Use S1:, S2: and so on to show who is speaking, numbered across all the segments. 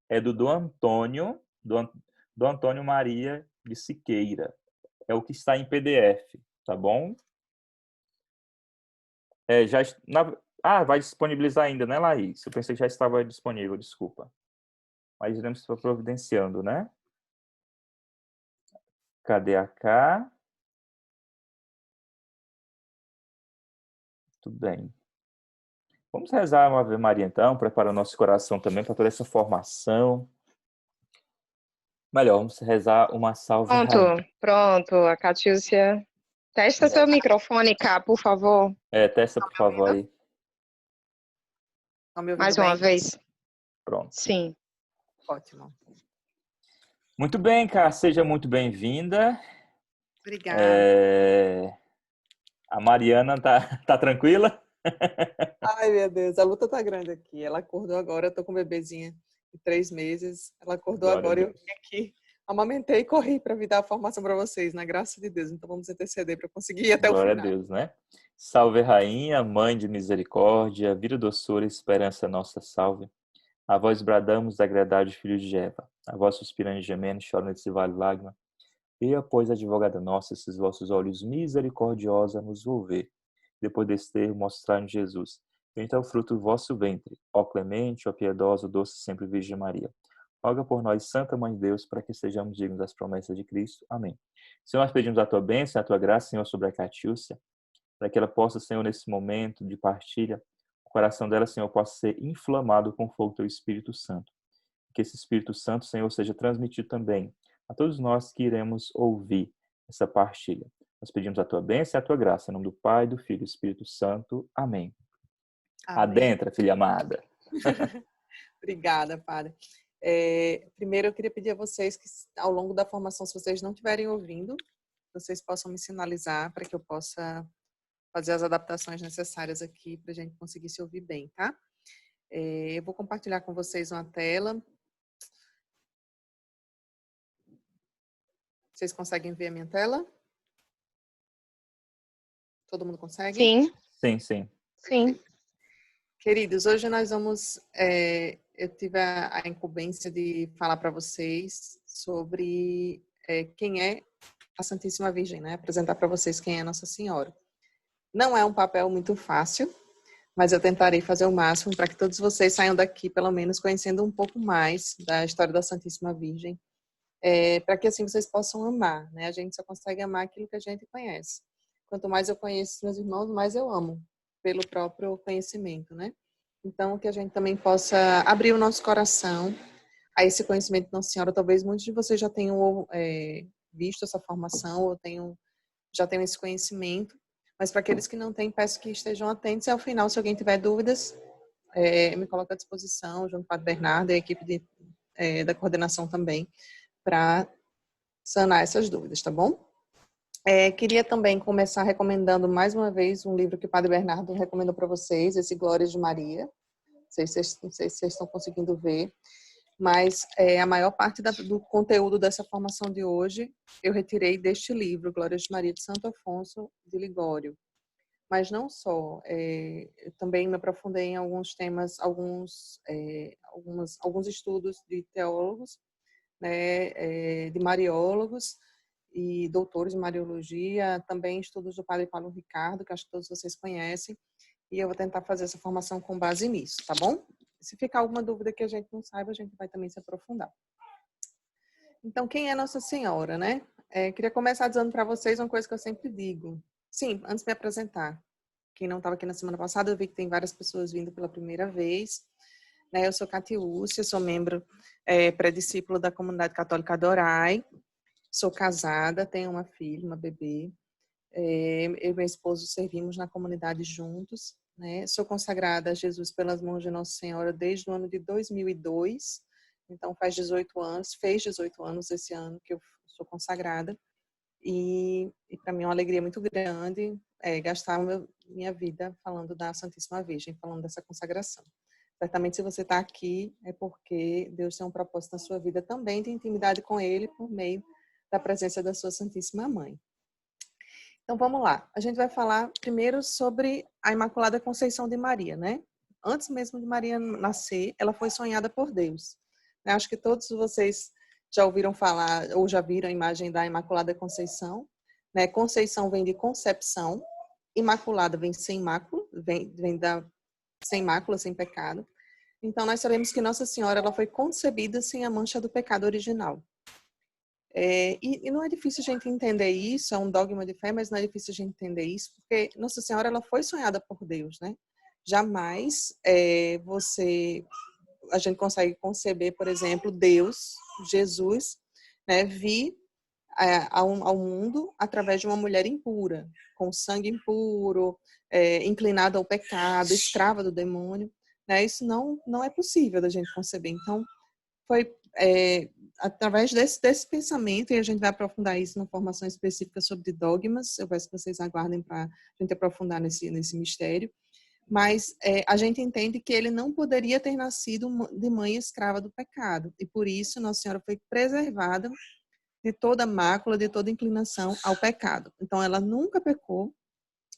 S1: É do Antônio, do Antônio Maria de Siqueira. É o que está em PDF, tá bom? Já, vai disponibilizar ainda, né, Laís? Eu pensei que já estava disponível, desculpa. Mas iremos estar providenciando, né? Cadê a K? Tudo bem. Vamos rezar uma Ave Maria, então, preparar o nosso coração também para toda essa formação. Melhor, vamos rezar uma Salve Rainha.
S2: Pronto. A Catiúcia. Testa seu microfone, Cá, por favor.
S1: Testa, por favor, aí.
S3: Estão me ouvindo
S2: Mais
S3: bem?
S2: uma vez.
S1: Pronto.
S2: Sim.
S3: Ótimo.
S1: Muito bem, Cá, seja muito bem-vinda.
S3: Obrigada.
S1: A Mariana tá tranquila?
S3: Ai, meu Deus, a luta tá grande aqui. Ela acordou agora, eu tô com um bebezinha de 3 meses. Ela acordou
S1: Glória a
S3: agora e eu
S1: Deus.
S3: vim aqui, amamentei e corri para vir dar a formação para vocês, na graça de Deus. Então vamos interceder para conseguir ir até o
S1: Glória a
S3: final.
S1: Deus, né? Salve, Rainha, Mãe de misericórdia, vida, doçura e esperança nossa, salve. A vós bradamos, degradado filho de Eva. A vós suspirando e gemendo, chorando nesse vale lágrima. E, pois, advogada nossa, esses vossos olhos misericordiosa nos volver. Depois desse termo, mostrar-nos Jesus. Então, o fruto do vosso ventre, ó clemente, ó piedosa, doce sempre Virgem Maria. Roga por nós, Santa Mãe de Deus, para que sejamos dignos das promessas de Cristo. Amém. Senhor, nós pedimos a tua bênção, a tua graça, Senhor, sobre a Catiúcia, para que ela possa, Senhor, nesse momento de partilha, o coração dela, Senhor, possa ser inflamado com o fogo do teu Espírito Santo. Que esse Espírito Santo, Senhor, seja transmitido também a todos nós que iremos ouvir essa partilha. Nós pedimos a tua bênção e a tua graça, em nome do Pai, do Filho e do Espírito Santo. Amém.
S3: Amém.
S1: Adentra, filha amada.
S3: Obrigada, padre. Primeiro, eu queria pedir a vocês que, ao longo da formação, se vocês não estiverem ouvindo, vocês possam me sinalizar para que eu possa fazer as adaptações necessárias aqui para a gente conseguir se ouvir bem, tá? Eu vou compartilhar com vocês uma tela. Vocês conseguem ver a minha tela? Todo mundo consegue?
S2: Sim.
S1: Sim, sim.
S2: Sim.
S3: Queridos, hoje nós vamos... eu tive a incumbência de falar para vocês sobre quem é a Santíssima Virgem, né? Apresentar para vocês quem é Nossa Senhora. Não é um papel muito fácil, mas eu tentarei fazer o máximo para que todos vocês saiam daqui, pelo menos, conhecendo um pouco mais da história da Santíssima Virgem, para que assim vocês possam amar, né? A gente só consegue amar aquilo que a gente conhece. Quanto mais eu conheço meus irmãos, mais eu amo, pelo próprio conhecimento, né? Então, que a gente também possa abrir o nosso coração a esse conhecimento de Nossa Senhora. Talvez muitos de vocês já tenham visto essa formação, ou já tenham esse conhecimento, mas para aqueles que não têm, peço que estejam atentos e ao final, se alguém tiver dúvidas, me coloco à disposição, junto com o Padre Bernardo e a equipe da coordenação também, para sanar essas dúvidas, tá bom? Queria também começar recomendando mais uma vez um livro que o Padre Bernardo recomendou para vocês, esse Glórias de Maria. Não sei se vocês estão conseguindo ver, mas a maior parte do conteúdo dessa formação de hoje eu retirei deste livro, Glórias de Maria de Santo Afonso de Ligório. Mas não só, eu também me aprofundei em alguns temas, alguns estudos de teólogos, né, de mariólogos e doutores de Mariologia, também estudos do Padre Paulo Ricardo, que acho que todos vocês conhecem, e eu vou tentar fazer essa formação com base nisso, tá bom? Se ficar alguma dúvida que a gente não saiba, a gente vai também se aprofundar. Então, quem é Nossa Senhora, né? Queria começar dizendo para vocês uma coisa que eu sempre digo. Sim, antes de me apresentar. Quem não estava aqui na semana passada, eu vi que tem várias pessoas vindo pela primeira vez. Eu sou Catiúcia, sou membro pré-discípulo da Comunidade Católica Adorai. Sou casada, tenho uma filha, uma bebê. Eu e meu esposo servimos na comunidade juntos. Né? Sou consagrada a Jesus pelas mãos de Nossa Senhora desde o ano de 2002. Então, fez 18 anos esse ano que eu sou consagrada. E para mim é uma alegria muito grande gastar minha vida falando da Santíssima Virgem, falando dessa consagração. Certamente, se você está aqui, é porque Deus tem um propósito na sua vida também de intimidade com Ele por meio da presença da sua Santíssima Mãe. Então, vamos lá. A gente vai falar primeiro sobre a Imaculada Conceição de Maria, né? Antes mesmo de Maria nascer, ela foi sonhada por Deus. Eu acho que todos vocês já ouviram falar ou já viram a imagem da Imaculada Conceição, né? Conceição vem de concepção, Imaculada vem sem mácula, vem da sem mácula, sem pecado. Então, nós sabemos que Nossa Senhora ela foi concebida sem a mancha do pecado original. E não é difícil a gente entender isso, é um dogma de fé, mas não é difícil a gente entender isso, porque Nossa Senhora ela foi sonhada por Deus, né? Jamais a gente consegue conceber, por exemplo, Deus, Jesus, né, vir ao mundo através de uma mulher impura, com sangue impuro, inclinada ao pecado, escrava do demônio, né? Isso não é possível da gente conceber. Então, foi através desse pensamento, e a gente vai aprofundar isso na formação específica sobre dogmas, eu peço que vocês aguardem para a gente aprofundar nesse mistério, mas a gente entende que ele não poderia ter nascido de mãe escrava do pecado, e por isso Nossa Senhora foi preservada de toda mácula, de toda inclinação ao pecado. Então, ela nunca pecou,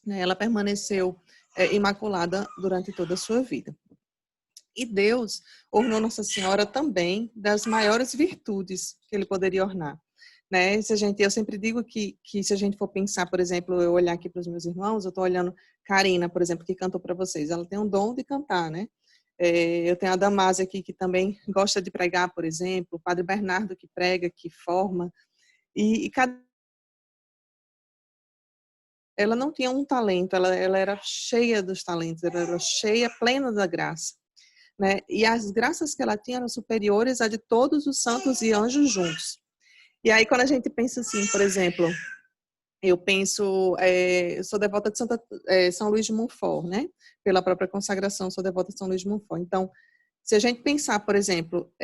S3: né? Ela permaneceu imaculada durante toda a sua vida. E Deus ornou Nossa Senhora também das maiores virtudes que ele poderia ornar. Né? Eu sempre digo que se a gente for pensar, por exemplo, eu olhar aqui para os meus irmãos, eu estou olhando Karina, por exemplo, que cantou para vocês. Ela tem um dom de cantar, né? Eu tenho a Damásia aqui, que também gosta de pregar, por exemplo, o Padre Bernardo, que prega, que forma. E cada... Ela não tinha um talento, ela era cheia dos talentos, ela era cheia, plena da graça. Né? E as graças que ela tinha eram superiores à de todos os santos e anjos juntos. E aí, quando a gente pensa assim, por exemplo, eu sou devota de São Luís de Montfort, né? Pela própria consagração, sou devota de São Luís de Montfort. Então, se a gente pensar, por exemplo,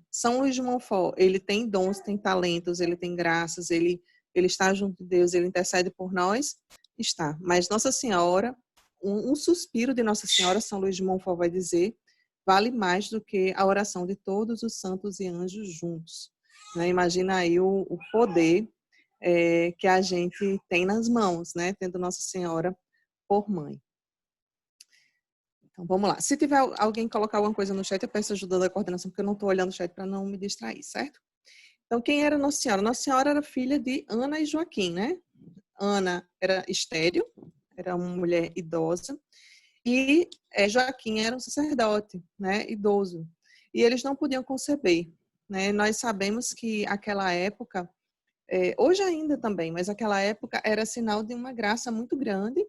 S3: São Luís de Montfort, ele tem dons, tem talentos, ele tem graças, ele está junto de Deus, ele intercede por nós, está. Mas Nossa Senhora, um suspiro de Nossa Senhora, São Luís de Montfort vai dizer, vale mais do que a oração de todos os santos e anjos juntos. Né? Imagina aí o poder que a gente tem nas mãos, né? Tendo Nossa Senhora por mãe. Então, vamos lá. Se tiver alguém colocar alguma coisa no chat, eu peço ajuda da coordenação, porque eu não estou olhando o chat para não me distrair, certo? Então, quem era Nossa Senhora? Nossa Senhora era filha de Ana e Joaquim, né? Ana era estéril, era uma mulher idosa, e Joaquim era um sacerdote, né? Idoso. E eles não podiam conceber, né? Nós sabemos que aquela época, hoje ainda também, mas aquela época era sinal de uma graça muito grande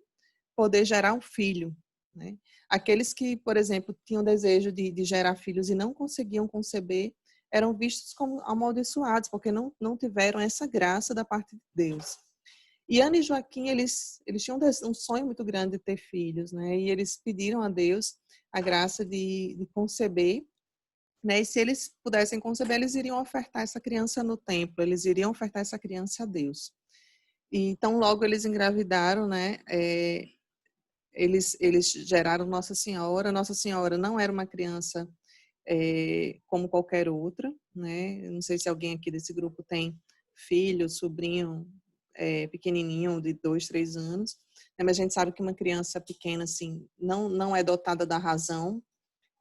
S3: poder gerar um filho, né? Aqueles que, por exemplo, tinham desejo de gerar filhos e não conseguiam conceber, eram vistos como amaldiçoados, porque não tiveram essa graça da parte de Deus. E Ana e Joaquim, eles tinham um sonho muito grande de ter filhos, né? E eles pediram a Deus a graça de conceber, né? E se eles pudessem conceber, eles iriam ofertar essa criança no templo, eles iriam ofertar essa criança a Deus. E então, logo eles engravidaram, né? Eles geraram Nossa Senhora. Nossa Senhora não era uma criança como qualquer outra, né? Eu não sei se alguém aqui desse grupo tem filho, sobrinho pequenininho, de 2, 3 anos, né? Mas a gente sabe que uma criança pequena, assim, não é dotada da razão,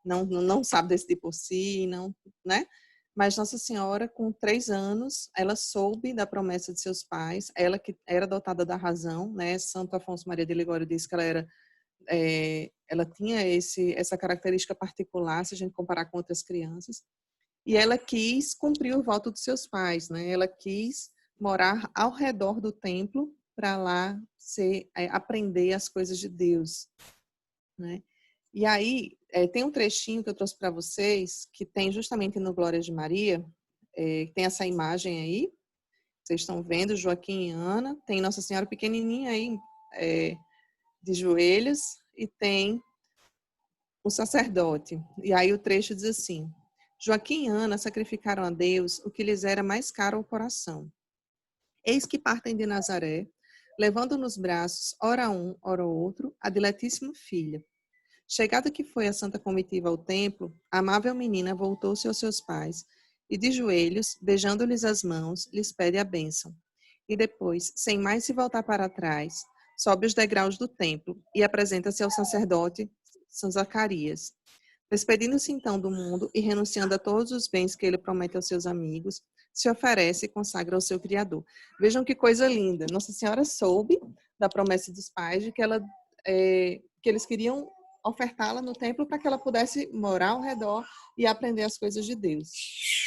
S3: não sabe decidir por si, não, né? Mas Nossa Senhora, com 3 anos, ela soube da promessa de seus pais, ela que era dotada da razão, né? Santo Afonso Maria de Ligório disse que ela tinha essa característica particular, se a gente comparar com outras crianças, e ela quis cumprir o voto dos seus pais, né? Ela quis morar ao redor do templo para lá aprender as coisas de Deus, né? E aí, tem um trechinho que eu trouxe para vocês, que tem justamente no Glória de Maria, tem essa imagem aí, vocês estão vendo, Joaquim e Ana, tem Nossa Senhora pequenininha aí, de joelhos, e tem o sacerdote. E aí o trecho diz assim: Joaquim e Ana sacrificaram a Deus o que lhes era mais caro ao coração. Eis que partem de Nazaré, levando nos braços, ora um, ora outro, a diletíssima filha. Chegada que foi a santa comitiva ao templo, a amável menina voltou-se aos seus pais e, de joelhos, beijando-lhes as mãos, lhes pede a bênção. E depois, sem mais se voltar para trás, sobe os degraus do templo e apresenta-se ao sacerdote São Zacarias. Despedindo-se então do mundo e renunciando a todos os bens que ele promete aos seus amigos, se oferece e consagra ao seu Criador. Vejam que coisa linda. Nossa Senhora soube da promessa dos pais de que que eles queriam ofertá-la no templo para que ela pudesse morar ao redor e aprender as coisas de Deus.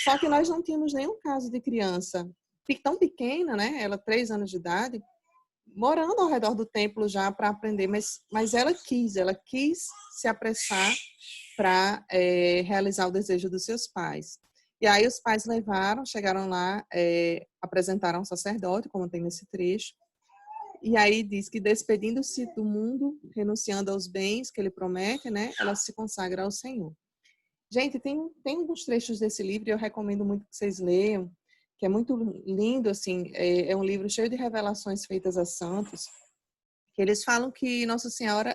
S3: Só que nós não tínhamos nenhum caso de criança tão pequena, né? Ela 3 anos de idade, morando ao redor do templo já para aprender, mas ela quis se apressar para realizar o desejo dos seus pais. E aí os pais chegaram lá, apresentaram ao sacerdote, como tem nesse trecho, e aí diz que despedindo-se do mundo, renunciando aos bens que ele promete, né, ela se consagra ao Senhor. Gente, tem alguns trechos desse livro, e eu recomendo muito que vocês leiam, que é muito lindo, assim, é um livro cheio de revelações feitas a santos, que eles falam que Nossa Senhora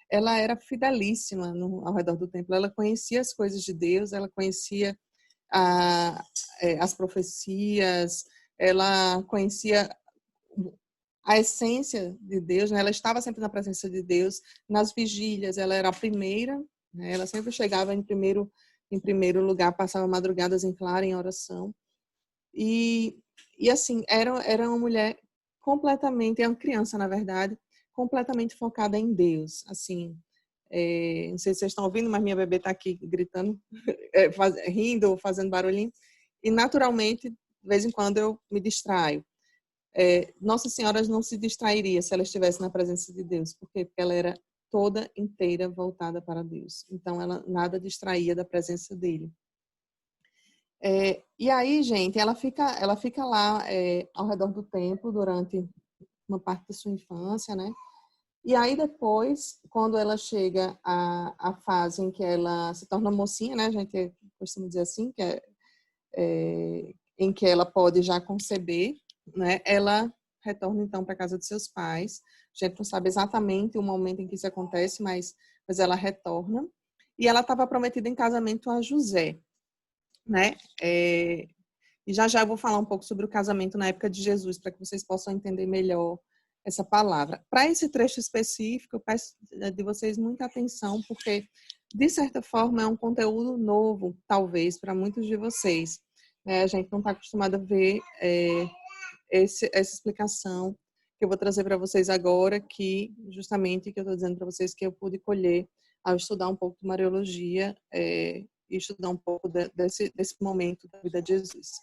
S3: ela era fidelíssima ao redor do templo, ela conhecia as coisas de Deus, ela conhecia as profecias, ela conhecia a essência de Deus, né? Ela estava sempre na presença de Deus, nas vigílias, ela era a primeira, né? Ela sempre chegava em primeiro lugar, passava madrugadas em claro em oração, e assim, era uma mulher completamente, é uma criança, na verdade, completamente focada em Deus, assim, não sei se vocês estão ouvindo, mas minha bebê está aqui gritando, rindo, fazendo barulhinho, e naturalmente, de vez em quando eu me distraio. Nossa Senhora não se distrairia se ela estivesse na presença de Deus, porque ela era toda inteira voltada para Deus, então ela nada distraía da presença dele. E aí, gente, ela fica lá ao redor do templo durante uma parte da sua infância, né? E aí depois, quando ela chega à fase em que ela se torna mocinha, né? A gente costuma dizer assim, que em que ela pode já conceber, né? Ela retorna então para a casa de seus pais. A gente não sabe exatamente o momento em que isso acontece, mas ela retorna. E ela estava prometida em casamento a José, né? E já eu vou falar um pouco sobre o casamento na época de Jesus, para que vocês possam entender melhor essa palavra. Para esse trecho específico, eu peço de vocês muita atenção, porque, de certa forma, é um conteúdo novo, talvez, para muitos de vocês. A gente não está acostumado a ver essa explicação que eu vou trazer para vocês agora, que justamente que eu estou dizendo para vocês que eu pude colher ao estudar um pouco de Mariologia e estudar um pouco desse momento da vida de Jesus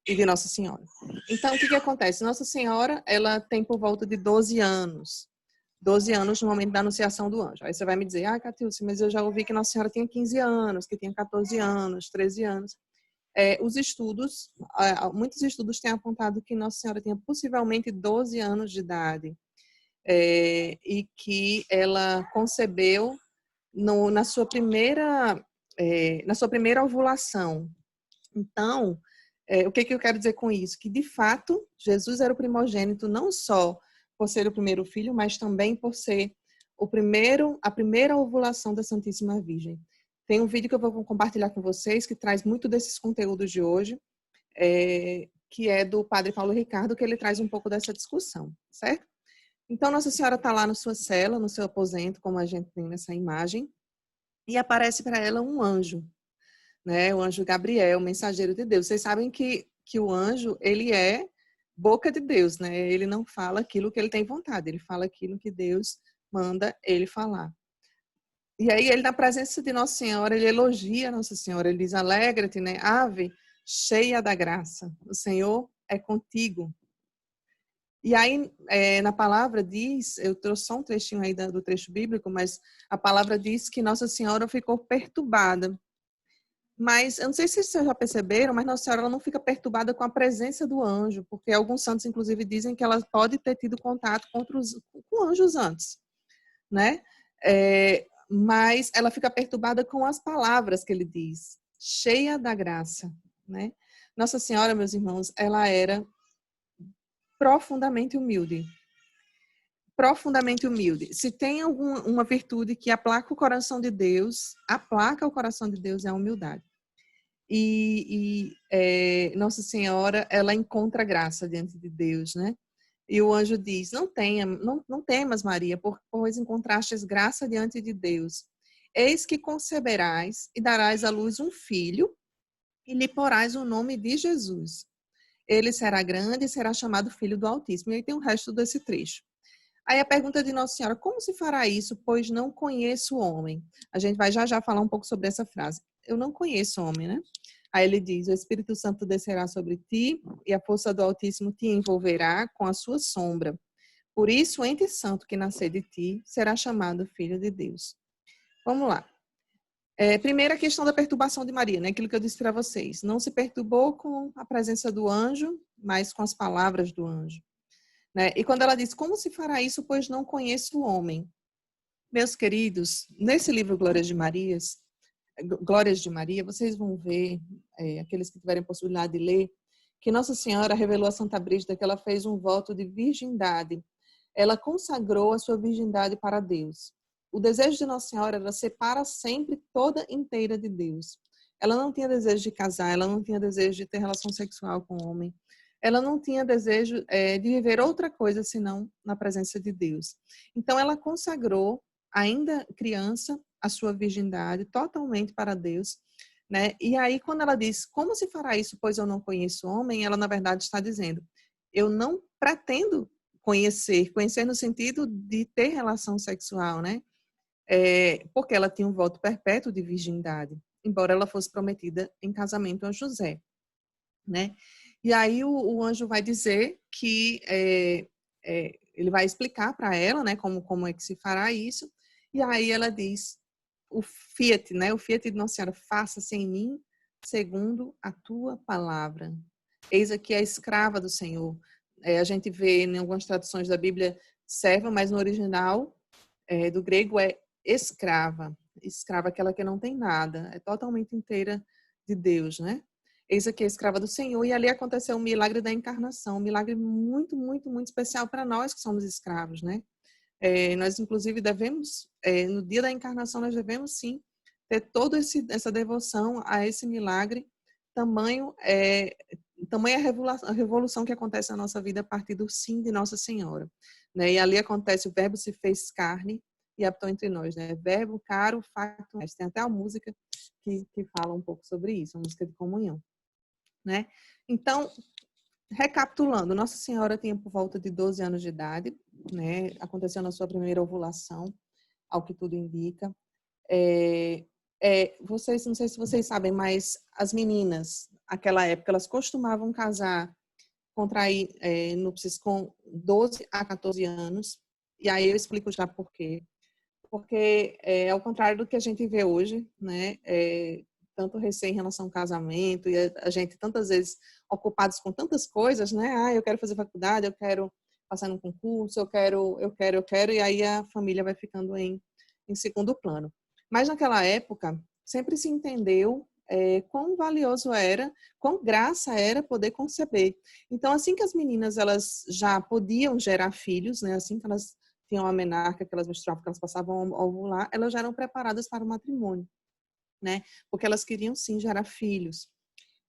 S3: e de Nossa Senhora. Então, o que acontece? Nossa Senhora, ela tem por volta de 12 anos. 12 anos no momento da anunciação do anjo. Aí você vai me dizer, Catiúcia, mas eu já ouvi que Nossa Senhora tinha 15 anos, que tinha 14 anos, 13 anos. Os estudos, muitos estudos têm apontado que Nossa Senhora tinha possivelmente 12 anos de idade e que ela concebeu na sua primeira ovulação. Então, o que eu quero dizer com isso? Que, de fato, Jesus era o primogênito não só por ser o primeiro filho, mas também por ser a primeira ovulação da Santíssima Virgem. Tem um vídeo que eu vou compartilhar com vocês que traz muito desses conteúdos de hoje, que é do Padre Paulo Ricardo, que ele traz um pouco dessa discussão, certo? Então, Nossa Senhora está lá na sua cela, no seu aposento, como a gente tem nessa imagem, e aparece para ela um anjo, né? O anjo Gabriel, mensageiro de Deus. Vocês sabem que o anjo, ele é boca de Deus, né? Ele não fala aquilo que ele tem vontade, ele fala aquilo que Deus manda ele falar. E aí ele, na presença de Nossa Senhora, ele elogia Nossa Senhora, ele diz, alegra-te, né? Ave, cheia da graça, o Senhor é contigo. E aí, na palavra diz, eu trouxe só um trechinho aí do trecho bíblico, mas a palavra diz que Nossa Senhora ficou perturbada. Mas, eu não sei se vocês já perceberam, mas Nossa Senhora ela não fica perturbada com a presença do anjo, porque alguns santos, inclusive, dizem que ela pode ter tido contato com anjos antes, né? Mas ela fica perturbada com as palavras que ele diz, cheia da graça, né? Nossa Senhora, meus irmãos, ela era profundamente humilde. Profundamente humilde. Se tem uma virtude que aplaca o coração de Deus, é a humildade. Nossa Senhora, ela encontra graça diante de Deus, né? E o anjo diz, não temas, Maria, pois encontrastes graça diante de Deus. Eis que conceberás e darás à luz um filho, e lhe porás o nome de Jesus. Ele será grande e será chamado Filho do Altíssimo. E aí tem o resto desse trecho. Aí a pergunta de Nossa Senhora, como se fará isso, pois não conheço o homem? A gente vai já falar um pouco sobre essa frase. Eu não conheço o homem, né? Aí ele diz, o Espírito Santo descerá sobre ti e a força do Altíssimo te envolverá com a sua sombra. Por isso, o ente santo que nascer de ti será chamado Filho de Deus. Vamos lá. Primeira questão da perturbação de Maria, né? Aquilo que eu disse para vocês. Não se perturbou com a presença do anjo, mas com as palavras do anjo. Né? E quando ela diz, como se fará isso, pois não conheço o homem? Meus queridos, nesse livro Glórias de Maria, vocês vão ver, aqueles que tiverem possibilidade de ler, que Nossa Senhora revelou a Santa Brígida que ela fez um voto de virgindade. Ela consagrou a sua virgindade para Deus. O desejo de Nossa Senhora era ser para sempre toda inteira de Deus. Ela não tinha desejo de casar, ela não tinha desejo de ter relação sexual com o homem. Ela não tinha desejo de viver outra coisa senão na presença de Deus. Então, ela consagrou, ainda criança, a sua virgindade totalmente para Deus, né? E aí, quando ela diz, como se fará isso, pois eu não conheço o homem, ela, na verdade, está dizendo, eu não pretendo conhecer no sentido de ter relação sexual, né? Porque ela tinha um voto perpétuo de virgindade, embora ela fosse prometida em casamento a José, né? E aí o anjo vai dizer que ele vai explicar para ela, né, como é que se fará isso. E aí ela diz, o fiat, né, o fiat de Nossa Senhora, faça-se em mim segundo a tua palavra. Eis aqui a escrava do Senhor. A gente vê em algumas traduções da Bíblia serva, mas no original do grego é escrava. Escrava, aquela que não tem nada, é totalmente inteira de Deus, né? Eis aqui a escrava do Senhor, e ali aconteceu o milagre da encarnação, um milagre muito, muito, muito especial para nós que somos escravos, né? Nós, inclusive, devemos, no dia da encarnação, nós devemos, sim, ter toda essa devoção a esse milagre, tamanha a revolução que acontece na nossa vida a partir do sim de Nossa Senhora, né? E ali acontece, o verbo se fez carne e habitou entre nós, né? Verbo, caro, facto, tem até a música que fala um pouco sobre isso, a música de comunhão, né? Então, recapitulando, Nossa Senhora tinha por volta de 12 anos de idade, né? Aconteceu na sua primeira ovulação, ao que tudo indica. Vocês, não sei se vocês sabem, mas as meninas, naquela época, elas costumavam casar, contrair núpcias com 12 a 14 anos. E aí eu explico já por quê. Porque ao contrário do que a gente vê hoje, né? Tanto recém em relação ao casamento, e a gente tantas vezes ocupados com tantas coisas, né? Eu quero fazer faculdade, eu quero passar num concurso, eu quero, e aí a família vai ficando em segundo plano. Mas naquela época, sempre se entendeu quão valioso era, quão graça era poder conceber. Então, assim que as meninas elas já podiam gerar filhos, né? Assim que elas tinham a menarca, que elas menstruavam, que elas passavam a ovular, elas já eram preparadas para o matrimônio, né? Porque elas queriam sim gerar filhos.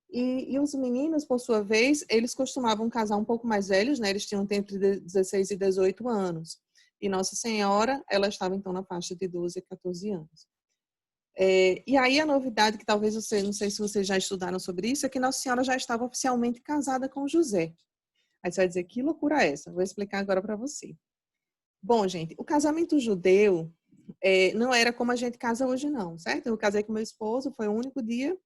S3: E os meninos, por sua vez, eles costumavam casar um pouco mais velhos, né? Eles tinham entre 16 e 18 anos. E Nossa Senhora, ela estava então na faixa de 12 a 14 anos. E aí a novidade, que talvez você, não sei se vocês já estudaram sobre isso, é que Nossa Senhora já estava oficialmente casada com José. Aí você vai dizer, que loucura é essa? Vou explicar agora para você. Bom, gente, o casamento judeu não era como a gente casa hoje, não, certo? Eu casei com meu esposo, foi o único dia.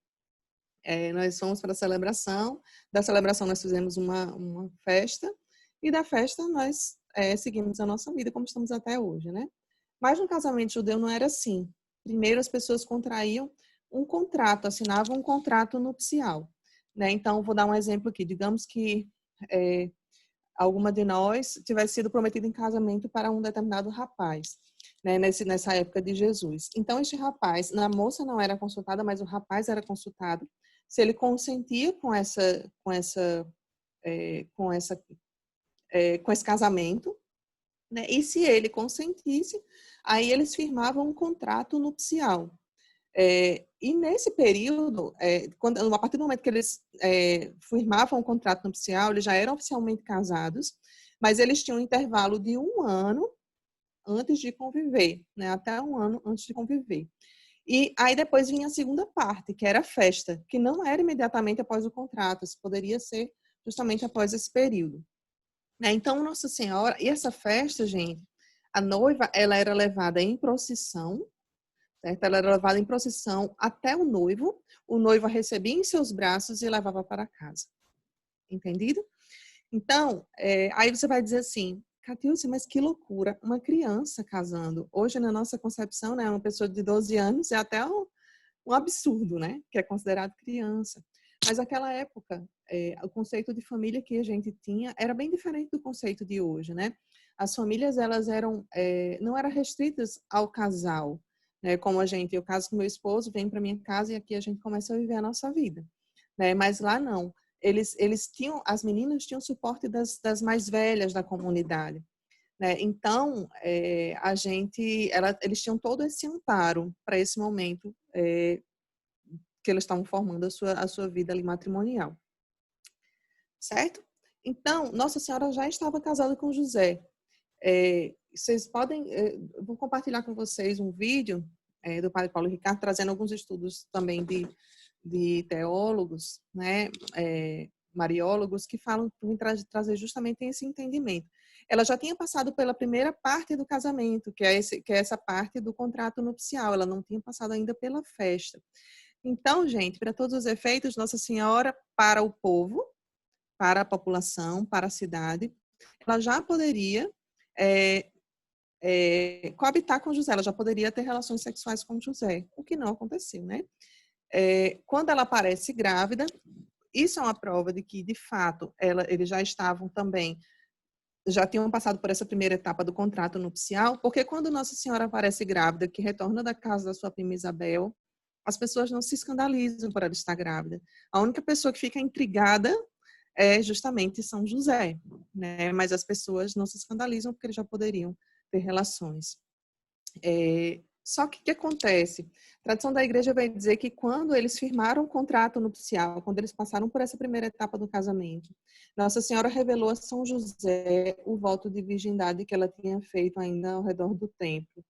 S3: Nós fomos para a celebração. Da celebração nós fizemos uma festa. E da festa nós seguimos a nossa vida como estamos até hoje, né? Mas no casamento judeu não era assim. Primeiro as pessoas contraíam um contrato, assinavam um contrato nupcial, né? Então, vou dar um exemplo aqui. Digamos que alguma de nós tivesse sido prometida em casamento para um determinado rapaz, né, nessa época de Jesus. Então, este rapaz, a moça não era consultada, mas o rapaz era consultado se ele consentia com esse casamento, né? E se ele consentisse, aí eles firmavam um contrato nupcial. E nesse período, a partir do momento que eles firmavam o contrato nupcial, eles já eram oficialmente casados, mas eles tinham um intervalo de 1 ano antes de conviver, né? Até 1 ano antes de conviver. E aí depois vinha a segunda parte, que era a festa, que não era imediatamente após o contrato, isso poderia ser justamente após esse período. Né? Então, Nossa Senhora, e essa festa, gente, a noiva, ela era levada em procissão, certo? Ela era levada em procissão até o noivo a recebia em seus braços e levava para casa. Entendido? Então, aí você vai dizer assim, Catiúcia, mas que loucura, uma criança casando. Hoje, na nossa concepção, né, uma pessoa de 12 anos é até um absurdo, né? Que é considerado criança. Mas naquela época, o conceito de família que a gente tinha era bem diferente do conceito de hoje, né? As famílias, elas eram, não eram restritas ao casal, né? Como eu caso com meu esposo, venho para minha casa e aqui a gente começa a viver a nossa vida, né? Mas lá não. Eles tinham, as meninas tinham suporte das mais velhas da comunidade, né? Então, eles tinham todo esse amparo para esse momento que eles estavam formando a sua vida ali matrimonial, certo? Então, Nossa Senhora já estava casada com José. Vocês podem, eu vou compartilhar com vocês um vídeo do Padre Paulo Ricardo, trazendo alguns estudos também de teólogos, né, mariólogos, que falam para trazer justamente esse entendimento. Ela já tinha passado pela primeira parte do casamento, que é essa parte do contrato nupcial, ela não tinha passado ainda pela festa. Então, gente, para todos os efeitos, Nossa Senhora, para o povo, para a população, para a cidade, ela já poderia coabitar com José, ela já poderia ter relações sexuais com José, o que não aconteceu, né? Quando ela aparece grávida, isso é uma prova de que, de fato, eles já estavam também, já tinham passado por essa primeira etapa do contrato nupcial, porque quando Nossa Senhora aparece grávida, que retorna da casa da sua prima Isabel, as pessoas não se escandalizam por ela estar grávida. A única pessoa que fica intrigada é justamente São José, né? Mas as pessoas não se escandalizam porque eles já poderiam ter relações. Só que o que acontece? A tradição da igreja vai dizer que quando eles firmaram o contrato nupcial, quando eles passaram por essa primeira etapa do casamento, Nossa Senhora revelou a São José o voto de virgindade que ela tinha feito ainda ao redor do templo.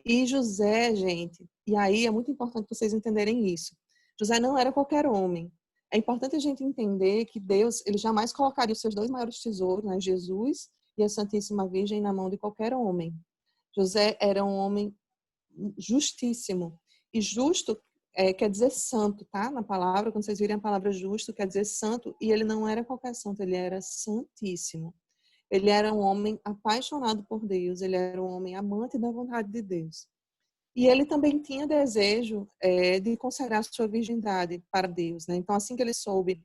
S3: E José, gente, e aí é muito importante vocês entenderem isso. José não era qualquer homem. É importante a gente entender que Deus, ele jamais colocaria os seus 2 maiores tesouros, né, Jesus e a Santíssima Virgem, na mão de qualquer homem. José era um homem justíssimo. E justo quer dizer santo, tá? Na palavra, quando vocês virem a palavra justo, quer dizer santo. E ele não era qualquer santo, ele era santíssimo. Ele era um homem apaixonado por Deus, ele era um homem amante da vontade de Deus. E ele também tinha desejo de consagrar sua virgindade para Deus, né? Então, assim que ele soube,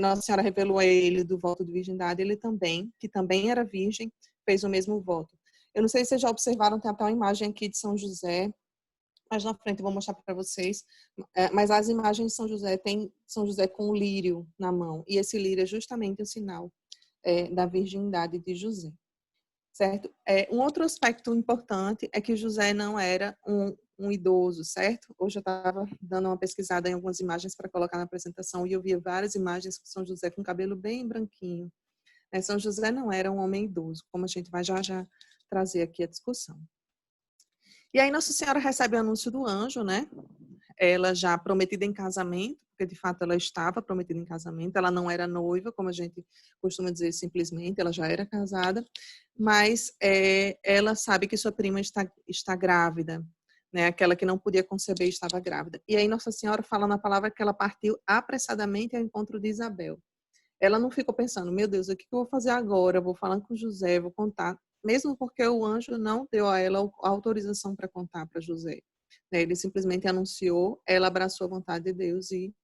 S3: Nossa Senhora revelou a ele do voto de virgindade, ele também, que também era virgem, fez o mesmo voto. Eu não sei se vocês já observaram, tem até uma imagem aqui de São José, mais na frente eu vou mostrar para vocês, mas as imagens de São José tem São José com o lírio na mão, e esse lírio é justamente o sinal da virgindade de José, certo? Um outro aspecto importante é que José não era um idoso, certo? Hoje eu estava dando uma pesquisada em algumas imagens para colocar na apresentação e eu via várias imagens com São José com cabelo bem branquinho. São José não era um homem idoso, como a gente vai já trazer aqui a discussão. E aí Nossa Senhora recebe o anúncio do anjo, né? Ela já prometida em casamento, porque de fato ela estava prometida em casamento, ela não era noiva, como a gente costuma dizer simplesmente, ela já era casada, mas ela sabe que sua prima está grávida, né? Aquela que não podia conceber estava grávida. E aí Nossa Senhora fala na palavra que ela partiu apressadamente ao encontro de Isabel. Ela não ficou pensando, meu Deus, o que eu vou fazer agora? Vou falar com José, vou contar. Mesmo porque o anjo não deu a ela a autorização para contar para José. Ele simplesmente anunciou, ela abraçou a vontade de Deus e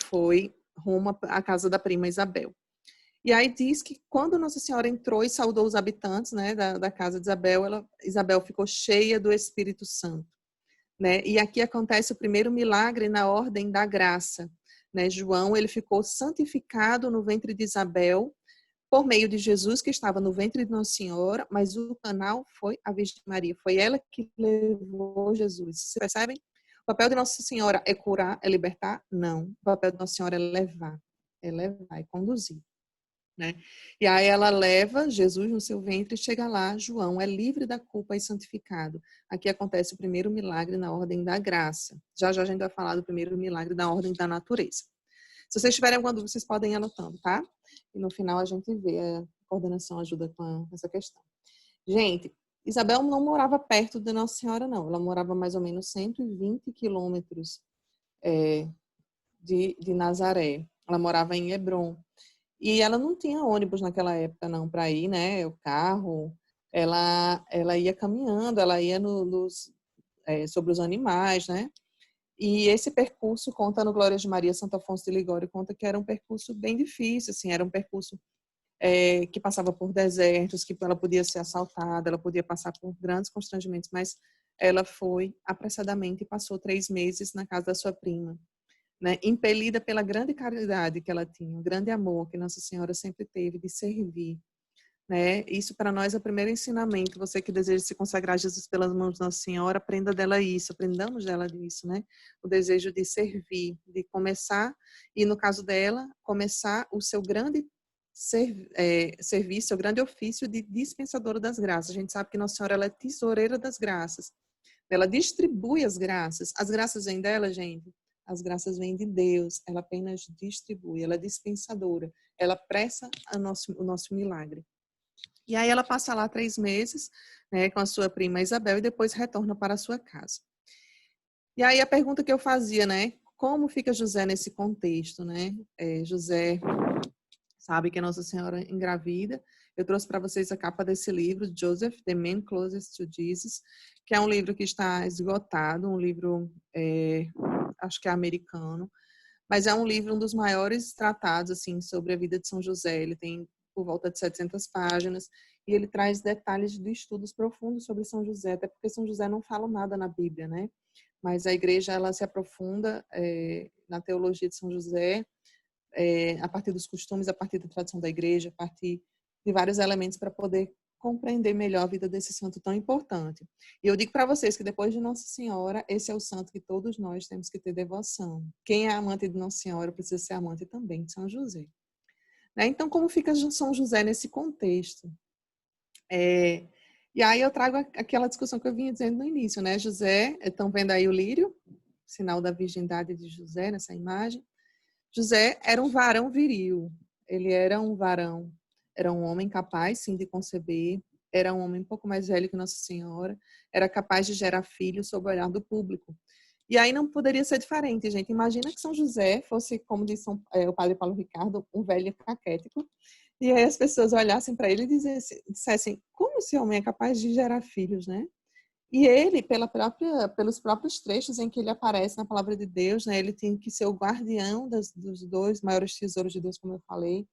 S3: foi rumo à casa da prima Isabel. E aí diz que quando Nossa Senhora entrou e saudou os habitantes, né, da casa de Isabel, Isabel ficou cheia do Espírito Santo. Né? E aqui acontece o primeiro milagre na ordem da graça. Né? João, ele ficou santificado no ventre de Isabel por meio de Jesus, que estava no ventre de Nossa Senhora, mas o canal foi a Virgem Maria. Foi ela que levou Jesus. Vocês percebem? O papel de Nossa Senhora é curar, é libertar? Não. O papel de Nossa Senhora é levar, é conduzir. né? E aí ela leva Jesus no seu ventre e chega lá, João é livre da culpa e santificado. Aqui acontece o primeiro milagre na ordem da graça. Já já a gente vai falar do primeiro milagre na ordem da natureza. Se vocês tiverem alguma dúvida, vocês podem ir anotando, tá? E no final a gente vê, a coordenação ajuda com essa questão. Gente, Isabel não morava perto de Nossa Senhora, não. Ela morava mais ou menos 120 quilômetros de Nazaré. Ela morava em Hebrom. E ela não tinha ônibus naquela época, não, para ir, né? O carro. Ela ia caminhando, ela ia sobre os animais, né? E esse percurso, conta no Glórias de Maria, Santo Afonso de Ligório, conta que era um percurso bem difícil, assim, era um percurso que passava por desertos, que ela podia ser assaltada, ela podia passar por grandes constrangimentos, mas ela foi apressadamente e passou 3 meses na casa da sua prima, né? Impelida pela grande caridade que ela tinha, o grande amor que Nossa Senhora sempre teve de servir, né? Isso para nós é o primeiro ensinamento. Você que deseja se consagrar a Jesus pelas mãos de Nossa Senhora, aprenda dela isso, aprendamos dela disso, né? O desejo de servir, de começar, e no caso dela, começar o seu grande serviço, seu grande ofício de dispensadora das graças. A gente sabe que Nossa Senhora ela é tesoureira das graças. Ela distribui as graças. As graças vêm dela, gente? As graças vêm de Deus. Ela apenas distribui. Ela é dispensadora. Ela pressa o nosso milagre. E aí ela passa lá 3 meses, né, com a sua prima Isabel e depois retorna para a sua casa. E aí a pergunta que eu fazia, né? Como fica José nesse contexto, né? José sabe que Nossa Senhora engravida. Eu trouxe para vocês a capa desse livro, Joseph, The Man Closest to Jesus, que é um livro que está esgotado, um livro, acho que é americano, mas é um livro, um dos maiores tratados, assim, sobre a vida de São José. Ele tem por volta de 700 páginas e ele traz detalhes de estudos profundos sobre São José, até porque São José não fala nada na Bíblia, né? Mas a igreja, ela se aprofunda na teologia de São José, a partir dos costumes, a partir da tradição da igreja, a partir de vários elementos para poder compreender melhor a vida desse santo tão importante. E eu digo para vocês que depois de Nossa Senhora, esse é o santo que todos nós temos que ter devoção. Quem é amante de Nossa Senhora precisa ser amante também de São José. Né? Então, como fica São José nesse contexto? E aí eu trago aquela discussão que eu vinha dizendo no início, né? José, estão vendo aí o lírio, sinal da virgindade de José nessa imagem. José era um varão viril, ele era um varão, era um homem capaz, sim, de conceber, era um homem um pouco mais velho que Nossa Senhora, era capaz de gerar filhos sob o olhar do público. E aí não poderia ser diferente, gente. Imagina que São José fosse, como diz o padre Paulo Ricardo, um velho caquético, e aí as pessoas olhassem para ele e dissessem, como esse homem é capaz de gerar filhos, né? E ele, pelos próprios trechos em que ele aparece na palavra de Deus, né, ele tem que ser o guardião dos 2 maiores tesouros de Deus, como eu falei,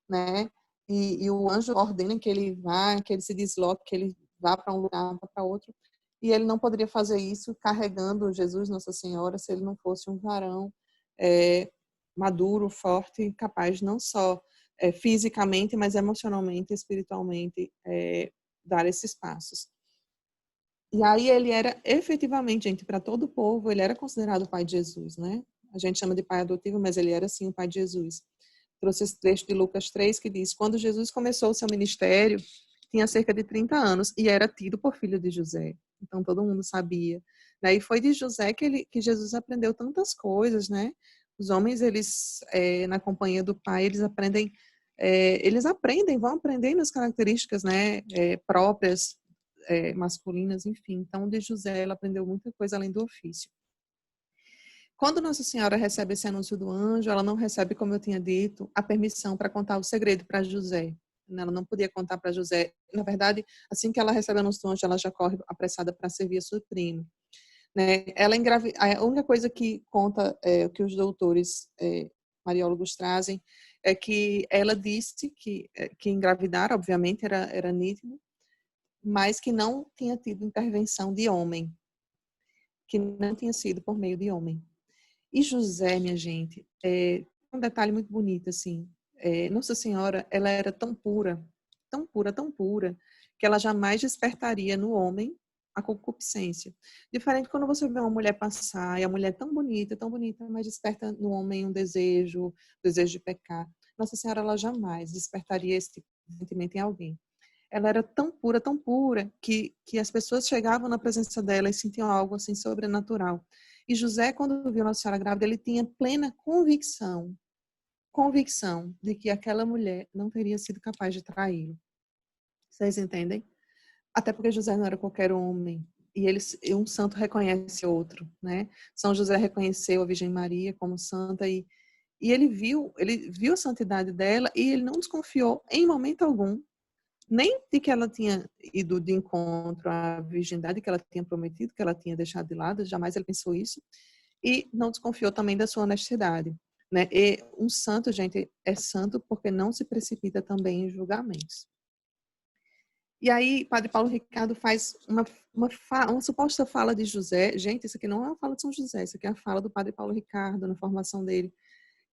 S3: né? E o anjo ordena que ele vá, que ele se desloque, que ele vá para um lugar, para outro. E ele não poderia fazer isso carregando Jesus, Nossa Senhora, se ele não fosse um varão maduro, forte, capaz não só fisicamente, mas emocionalmente, espiritualmente, dar esses passos. E aí ele era efetivamente, gente, para todo o povo, ele era considerado o pai de Jesus, né? A gente chama de pai adotivo, mas ele era sim o pai de Jesus. Trouxe esse trecho de Lucas 3 que diz: quando Jesus começou o seu ministério, tinha cerca de 30 anos e era tido por filho de José. Então todo mundo sabia. E foi de José que Jesus aprendeu tantas coisas, né? Os homens, eles, na companhia do pai, eles vão aprendendo as características, né, próprias, masculinas, enfim. Então, de José, ela aprendeu muita coisa além do ofício. Quando Nossa Senhora recebe esse anúncio do anjo, ela não recebe, como eu tinha dito, a permissão para contar o segredo para José. Ela não podia contar para José. Na verdade, assim que ela recebe o anúncio do anjo, ela já corre apressada para servir a sua prima. Né? A única coisa que conta, que os doutores mariólogos trazem, é que ela disse que engravidar, obviamente, era nítido, mas que não tinha tido intervenção de homem, que não tinha sido por meio de homem. E José, minha gente, um detalhe muito bonito, assim, Nossa Senhora, ela era tão pura, tão pura, tão pura, que ela jamais despertaria no homem a concupiscência. Diferente quando você vê uma mulher passar, e a mulher é tão bonita, mas desperta no homem um desejo de pecar. Nossa Senhora, ela jamais despertaria esse tipo de sentimento em alguém. Ela era tão pura, que as pessoas chegavam na presença dela e sentiam algo assim sobrenatural. E José, quando viu Nossa Senhora grávida, ele tinha plena convicção de que aquela mulher não teria sido capaz de traí-lo. Vocês entendem? Até porque José não era qualquer homem. E um santo reconhece outro, né? São José reconheceu a Virgem Maria como santa e ele viu a santidade dela e ele não desconfiou em momento algum, nem de que ela tinha ido de encontro à virgindade que ela tinha prometido, que ela tinha deixado de lado, jamais ele pensou isso, e não desconfiou também da sua honestidade, né? E um santo, gente, é santo porque não se precipita também em julgamentos. E aí, Padre Paulo Ricardo faz uma suposta fala de José. Gente, isso aqui não é uma fala de São José, isso aqui é a fala do Padre Paulo Ricardo na formação dele,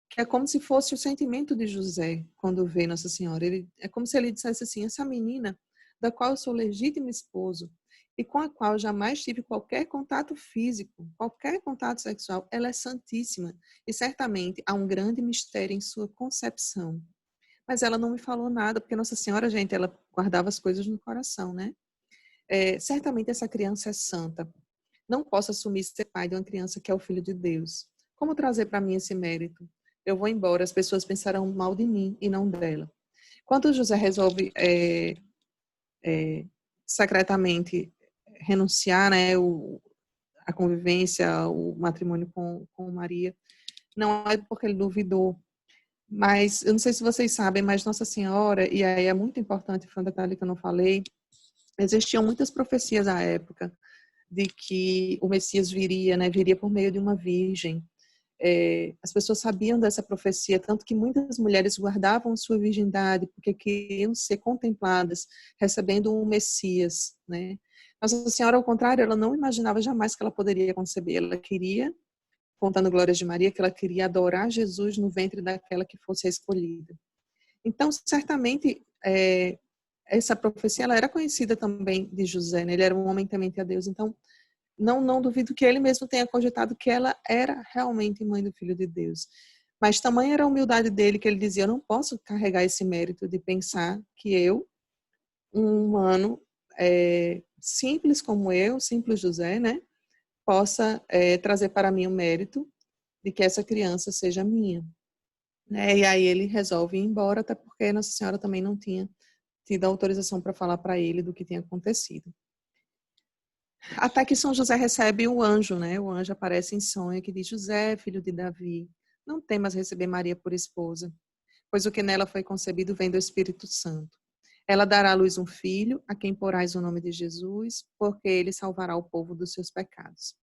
S3: que é como se fosse o sentimento de José quando vê Nossa Senhora. É como se ele dissesse assim: essa menina da qual eu sou legítimo esposo e com a qual jamais tive qualquer contato físico, qualquer contato sexual, ela é santíssima e certamente há um grande mistério em sua concepção. Mas ela não me falou nada, porque Nossa Senhora, gente, ela guardava as coisas no coração, né? Certamente essa criança é santa. Não posso assumir ser pai de uma criança que é o filho de Deus. Como trazer para mim esse mérito? Eu vou embora, as pessoas pensarão mal de mim e não dela. Quando José resolve secretamente renunciar, né, a convivência, o matrimônio com Maria, não é porque ele duvidou, mas eu não sei se vocês sabem, mas Nossa Senhora, e aí é muito importante, foi um detalhe que eu não falei, existiam muitas profecias à época de que o Messias viria, né, viria por meio de uma virgem. As pessoas sabiam dessa profecia, tanto que muitas mulheres guardavam sua virgindade porque queriam ser contempladas, recebendo um Messias, né? Nossa Senhora, ao contrário, ela não imaginava jamais que ela poderia conceber. Ela queria, contando glórias de Maria, que ela queria adorar Jesus no ventre daquela que fosse a escolhida. Então, certamente, essa profecia ela era conhecida também de José, né? Ele era um homem temente a Deus. Então, não duvido que ele mesmo tenha cogitado que ela era realmente mãe do Filho de Deus. Mas tamanha era a humildade dele que ele dizia: eu não posso carregar esse mérito de pensar que eu, um humano simples como eu, simples José, né, possa trazer para mim o mérito de que essa criança seja minha. Né? E aí ele resolve ir embora, até porque Nossa Senhora também não tinha tido autorização para falar para ele do que tinha acontecido. Até que São José recebe o anjo, né? O anjo aparece em sonho que diz: José, filho de Davi, não temas receber Maria por esposa, pois o que nela foi concebido vem do Espírito Santo. Ela dará à luz um filho, a quem porás o nome de Jesus, porque ele salvará o povo dos seus pecados.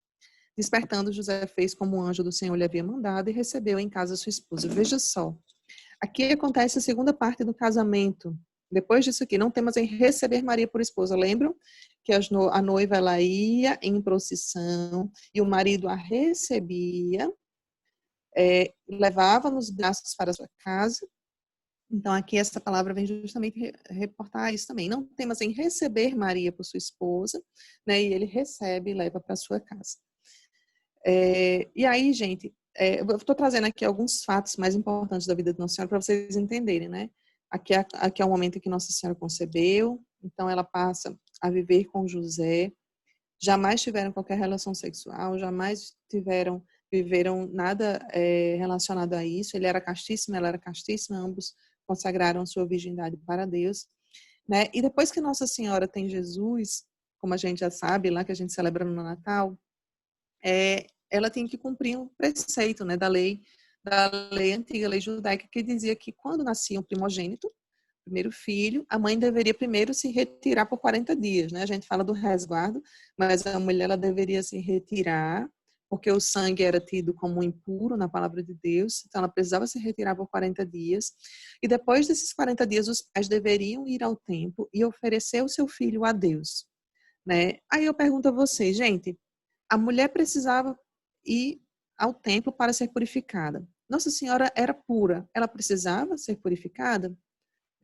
S3: Despertando, José fez como o anjo do Senhor lhe havia mandado e recebeu em casa sua esposa. Veja só, aqui acontece a segunda parte do casamento. Depois disso aqui, não temos em receber Maria por esposa. Lembram que a noiva ela ia em procissão e o marido a recebia, levava nos braços para a sua casa. Então, aqui essa palavra vem justamente reportar isso também. Não temos em receber Maria por sua esposa, né? E ele recebe e leva para a sua casa. E aí, gente, eu estou trazendo aqui alguns fatos mais importantes da vida de Nossa Senhora para vocês entenderem, né? Aqui é o momento em que Nossa Senhora concebeu, então ela passa a viver com José, jamais tiveram qualquer relação sexual, jamais viveram nada relacionado a isso. Ele era castíssimo, ela era castíssima, ambos consagraram sua virgindade para Deus, né? E depois que Nossa Senhora tem Jesus, como a gente já sabe, lá que a gente celebra no Natal, ela tem que cumprir um preceito, né, da lei antiga, a lei judaica, que dizia que quando nascia um primogênito, primeiro filho, a mãe deveria primeiro se retirar por 40 dias, né? A gente fala do resguardo, mas a mulher ela deveria se retirar, porque o sangue era tido como impuro na palavra de Deus, então ela precisava se retirar por 40 dias. E depois desses 40 dias, os pais deveriam ir ao templo e oferecer o seu filho a Deus, né? Aí eu pergunto a vocês, gente, a mulher precisava ir ao templo para ser purificada. Nossa Senhora era pura, ela precisava ser purificada?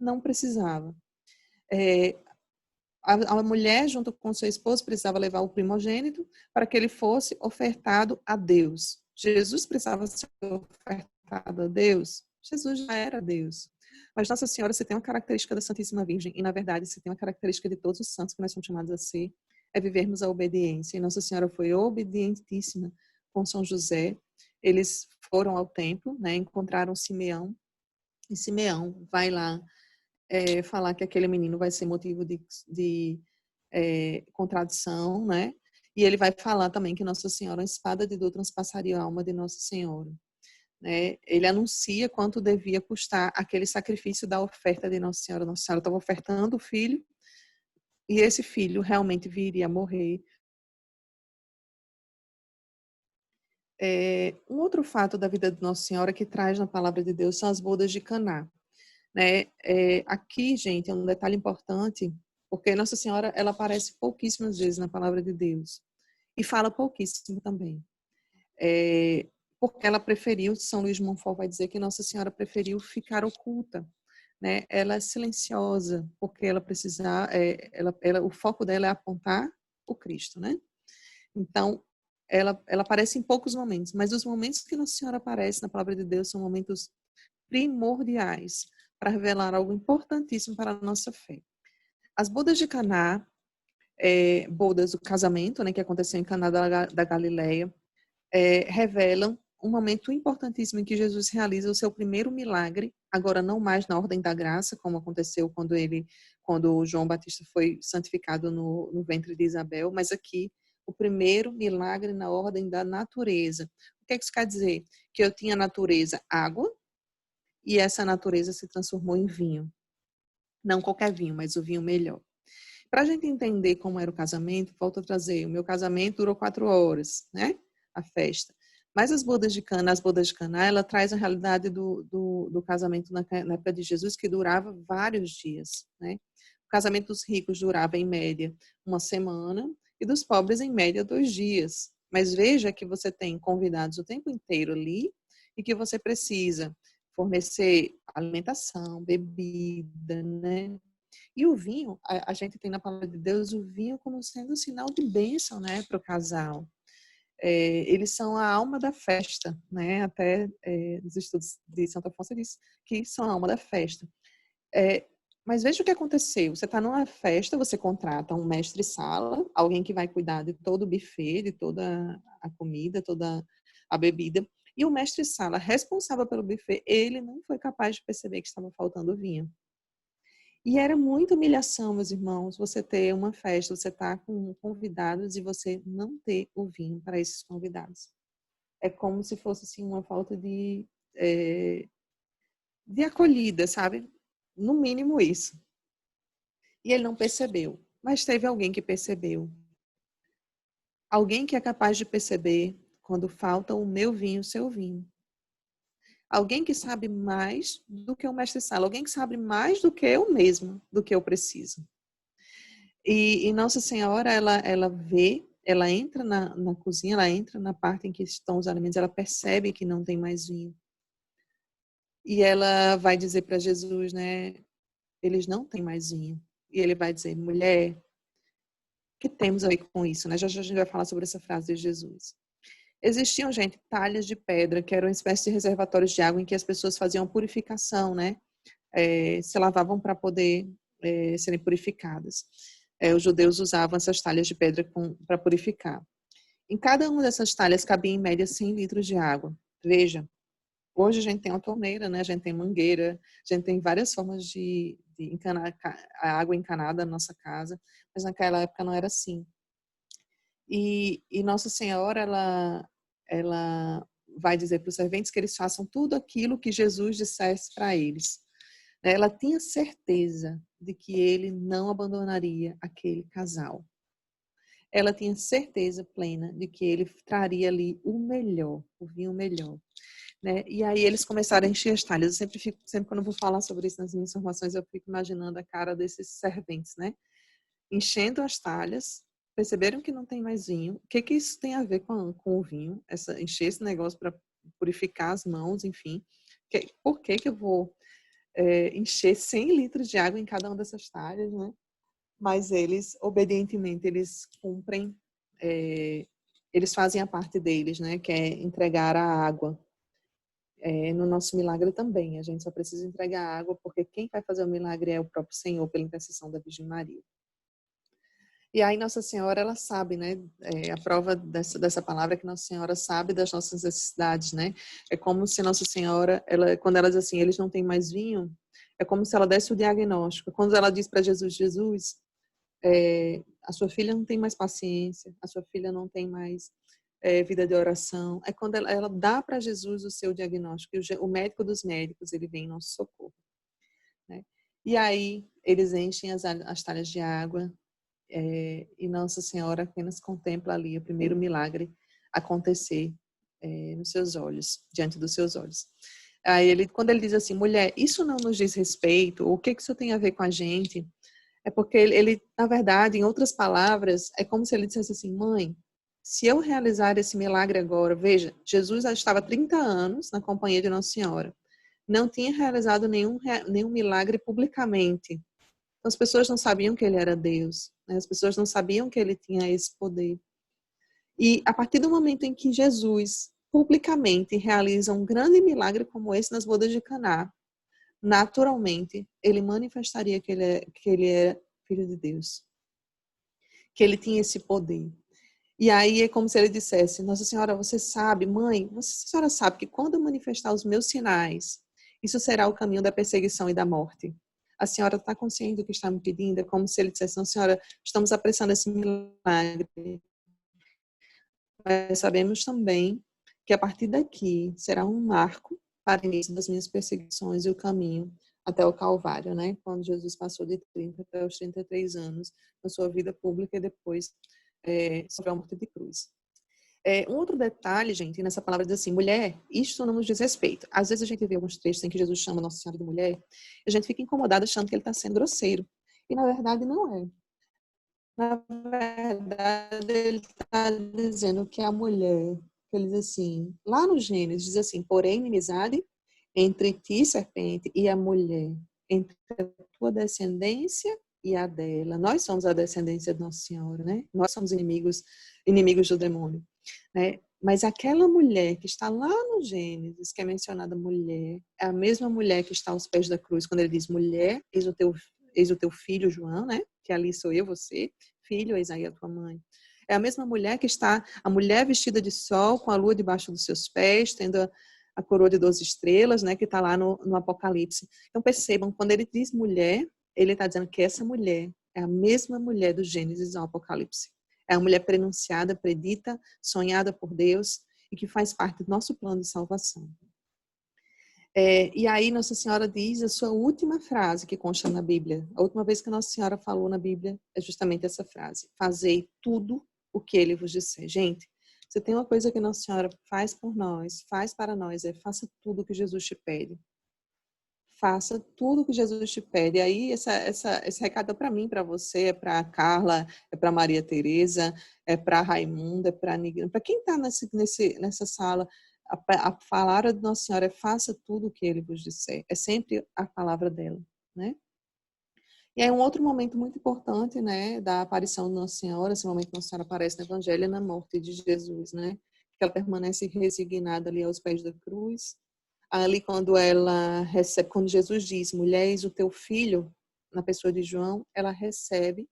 S3: Não precisava. A mulher, junto com seu esposo, precisava levar o primogênito para que ele fosse ofertado a Deus. Jesus precisava ser ofertado a Deus? Jesus já era Deus. Mas Nossa Senhora, você tem uma característica da Santíssima Virgem, e na verdade você tem uma característica de todos os santos que nós somos chamados a ser, é vivermos a obediência. E Nossa Senhora foi obedientíssima com São José. Eles foram ao templo, né, encontraram Simeão, e Simeão vai lá falar que aquele menino vai ser motivo de contradição, né? E ele vai falar também que Nossa Senhora, uma espada de dor transpassaria a alma de Nossa Senhora. Né? Ele anuncia quanto devia custar aquele sacrifício da oferta de Nossa Senhora. Nossa Senhora estava ofertando o filho, e esse filho realmente viria a morrer. Um outro fato da vida de Nossa Senhora que traz na palavra de Deus são as bodas de Caná. Né? Aqui, gente, é um detalhe importante, porque Nossa Senhora, ela aparece pouquíssimas vezes na palavra de Deus e fala pouquíssimo também. Porque ela preferiu, São Luís de Montfort vai dizer que Nossa Senhora preferiu ficar oculta, né? Ela é silenciosa, porque ela precisa, o foco dela é apontar o Cristo, né? Então, ela aparece em poucos momentos, mas os momentos que Nossa Senhora aparece na palavra de Deus são momentos primordiais para revelar algo importantíssimo para a nossa fé. As bodas de Caná, bodas do casamento, né, que aconteceu em Caná da Galileia, revelam um momento importantíssimo em que Jesus realiza o seu primeiro milagre, agora não mais na ordem da graça, como aconteceu quando João Batista foi santificado no ventre de Isabel, mas aqui o primeiro milagre na ordem da natureza. O que isso quer dizer? Que eu tinha a natureza água, e essa natureza se transformou em vinho. Não qualquer vinho, mas o vinho melhor. Para a gente entender como era o casamento, volto a trazer, o meu casamento durou 4 horas, né? A festa. Mas as bodas de Caná, ela traz a realidade do casamento na época de Jesus, que durava vários dias, né? O casamento dos ricos durava, em média, 1 semana, e dos pobres, em média, 2 dias. Mas veja que você tem convidados o tempo inteiro ali, e que você precisa fornecer alimentação, bebida, né? E o vinho, a gente tem na palavra de Deus o vinho como sendo um sinal de bênção, né, para o casal. Eles são a alma da festa, né? Até nos estudos de Santo Afonso diz que são a alma da festa. Mas veja o que aconteceu. Você está numa festa, você contrata um mestre-sala, alguém que vai cuidar de todo o buffet, de toda a comida, toda a bebida. E o mestre-sala, responsável pelo buffet, ele não foi capaz de perceber que estava faltando vinho. E era muita humilhação, meus irmãos, você ter uma festa, você estar com convidados e você não ter o vinho para esses convidados. É como se fosse assim, uma falta de acolhida, sabe? No mínimo isso. E ele não percebeu, mas teve alguém que percebeu. Alguém que é capaz de perceber quando falta o meu vinho, o seu vinho. Alguém que sabe mais do que o mestre-sala, alguém que sabe mais do que eu mesma, do que eu preciso. E Nossa Senhora, ela vê, ela entra na cozinha, ela entra na parte em que estão os alimentos, ela percebe que não tem mais vinho. E ela vai dizer para Jesus, né, eles não têm mais vinho. E ele vai dizer, mulher, o que temos aí com isso? Né? Já a gente vai falar sobre essa frase de Jesus. Existiam, gente, talhas de pedra, que eram uma espécie de reservatórios de água em que as pessoas faziam purificação, né? Se lavavam para poder serem purificadas. Os judeus usavam essas talhas de pedra para purificar. Em cada uma dessas talhas cabia em média 100 litros de água. Veja, hoje a gente tem uma torneira, né? A gente tem mangueira, a gente tem várias formas de encanar a água encanada na nossa casa, mas naquela época não era assim. E Nossa Senhora, ela vai dizer para os serventes que eles façam tudo aquilo que Jesus dissesse para eles. Ela tinha certeza de que ele não abandonaria aquele casal. Ela tinha certeza plena de que ele traria ali o melhor, o vinho melhor. Né? E aí eles começaram a encher as talhas. Eu sempre quando eu vou falar sobre isso nas minhas informações, eu fico imaginando a cara desses serventes, né? Enchendo as talhas, perceberam que não tem mais vinho. O que isso tem a ver com o vinho? Encher esse negócio para purificar as mãos, enfim. Por que eu vou encher 100 litros de água em cada uma dessas talhas, né? Mas eles, obedientemente, eles cumprem, eles fazem a parte deles, né? Que é entregar a água. no nosso milagre também. A gente só precisa entregar a água, porque quem vai fazer o milagre é o próprio Senhor, pela intercessão da Virgem Maria. E aí Nossa Senhora, ela sabe, né? A prova dessa palavra é que Nossa Senhora sabe das nossas necessidades, né? É como se Nossa Senhora, quando ela diz assim, eles não têm mais vinho, é como se ela desse o diagnóstico. Quando ela diz para Jesus, Jesus, a sua filha não tem mais paciência, a sua filha não tem mais vida de oração. É quando ela dá para Jesus o seu diagnóstico. E o médico dos médicos, ele vem em nosso socorro, né? E aí eles enchem as talhas de água, e Nossa Senhora apenas contempla ali o primeiro milagre acontecer nos seus olhos, diante dos seus olhos. Aí quando ele diz assim, mulher, isso não nos diz respeito, o que isso tem a ver com a gente? É porque ele, na verdade, em outras palavras, é como se ele dissesse assim, mãe, se eu realizar esse milagre agora, veja, Jesus já estava 30 anos na companhia de Nossa Senhora, não tinha realizado nenhum milagre publicamente. Então, as pessoas não sabiam que ele era Deus, né? As pessoas não sabiam que ele tinha esse poder. E a partir do momento em que Jesus publicamente realiza um grande milagre como esse nas bodas de Caná, naturalmente ele manifestaria que ele é filho de Deus, que ele tinha esse poder. E aí é como se ele dissesse, Nossa Senhora, você sabe, mãe, a senhora sabe que quando eu manifestar os meus sinais, isso será o caminho da perseguição e da morte. A senhora está consciente do que está me pedindo? É como se ele dissesse, Nossa Senhora, estamos apressando esse milagre. Mas sabemos também que a partir daqui será um marco para o início das minhas perseguições e o caminho até o Calvário, né? Quando Jesus passou de 30 até os 33 anos na sua vida pública e depois sobre a morte de cruz. Um outro detalhe, gente, nessa palavra diz assim, mulher, isto não nos diz respeito. Às vezes a gente vê alguns textos em que Jesus chama Nossa Senhora de mulher, e a gente fica incomodado achando que ele está sendo grosseiro. E na verdade não é. Na verdade ele está dizendo que a mulher, que ele diz assim, lá no Gênesis diz assim, porém inimizade entre ti, serpente, e a mulher, entre a tua descendência e a dela. Nós somos a descendência de Nossa Senhora, né? Nós somos inimigos do demônio, né? Mas aquela mulher que está lá no Gênesis, que é mencionada mulher, é a mesma mulher que está aos pés da cruz, quando ele diz mulher, eis o teu filho João, né? Que ali sou eu, você, filho, eis aí a tua mãe. É a mesma mulher que está, a mulher vestida de sol, com a lua debaixo dos seus pés, tendo a coroa de 12 estrelas, né? Que está lá no Apocalipse. Então percebam, quando ele diz mulher, ele está dizendo que essa mulher é a mesma mulher do Gênesis ao Apocalipse. É a mulher prenunciada, predita, sonhada por Deus e que faz parte do nosso plano de salvação. E aí Nossa Senhora diz a sua última frase que consta na Bíblia. A última vez que Nossa Senhora falou na Bíblia é justamente essa frase. Fazei tudo o que ele vos disser. Gente, se tem uma coisa que Nossa Senhora faz por nós, faz para nós, faça tudo o que Jesus te pede. Faça tudo o que Jesus te pede. E aí, esse recado é para mim, para você, é para a Carla, é para Maria Tereza, é para a Raimunda, é para a Nigna, para quem está nessa sala. A palavra de Nossa Senhora é faça tudo o que ele vos disser. É sempre a palavra dela, né? E aí um outro momento muito importante, né, da aparição de Nossa Senhora, esse momento que Nossa Senhora aparece no Evangelho, é na morte de Jesus, né? Que ela permanece resignada ali aos pés da cruz. Ali quando Jesus diz, mulher, eis o teu filho, na pessoa de João, ela recebe,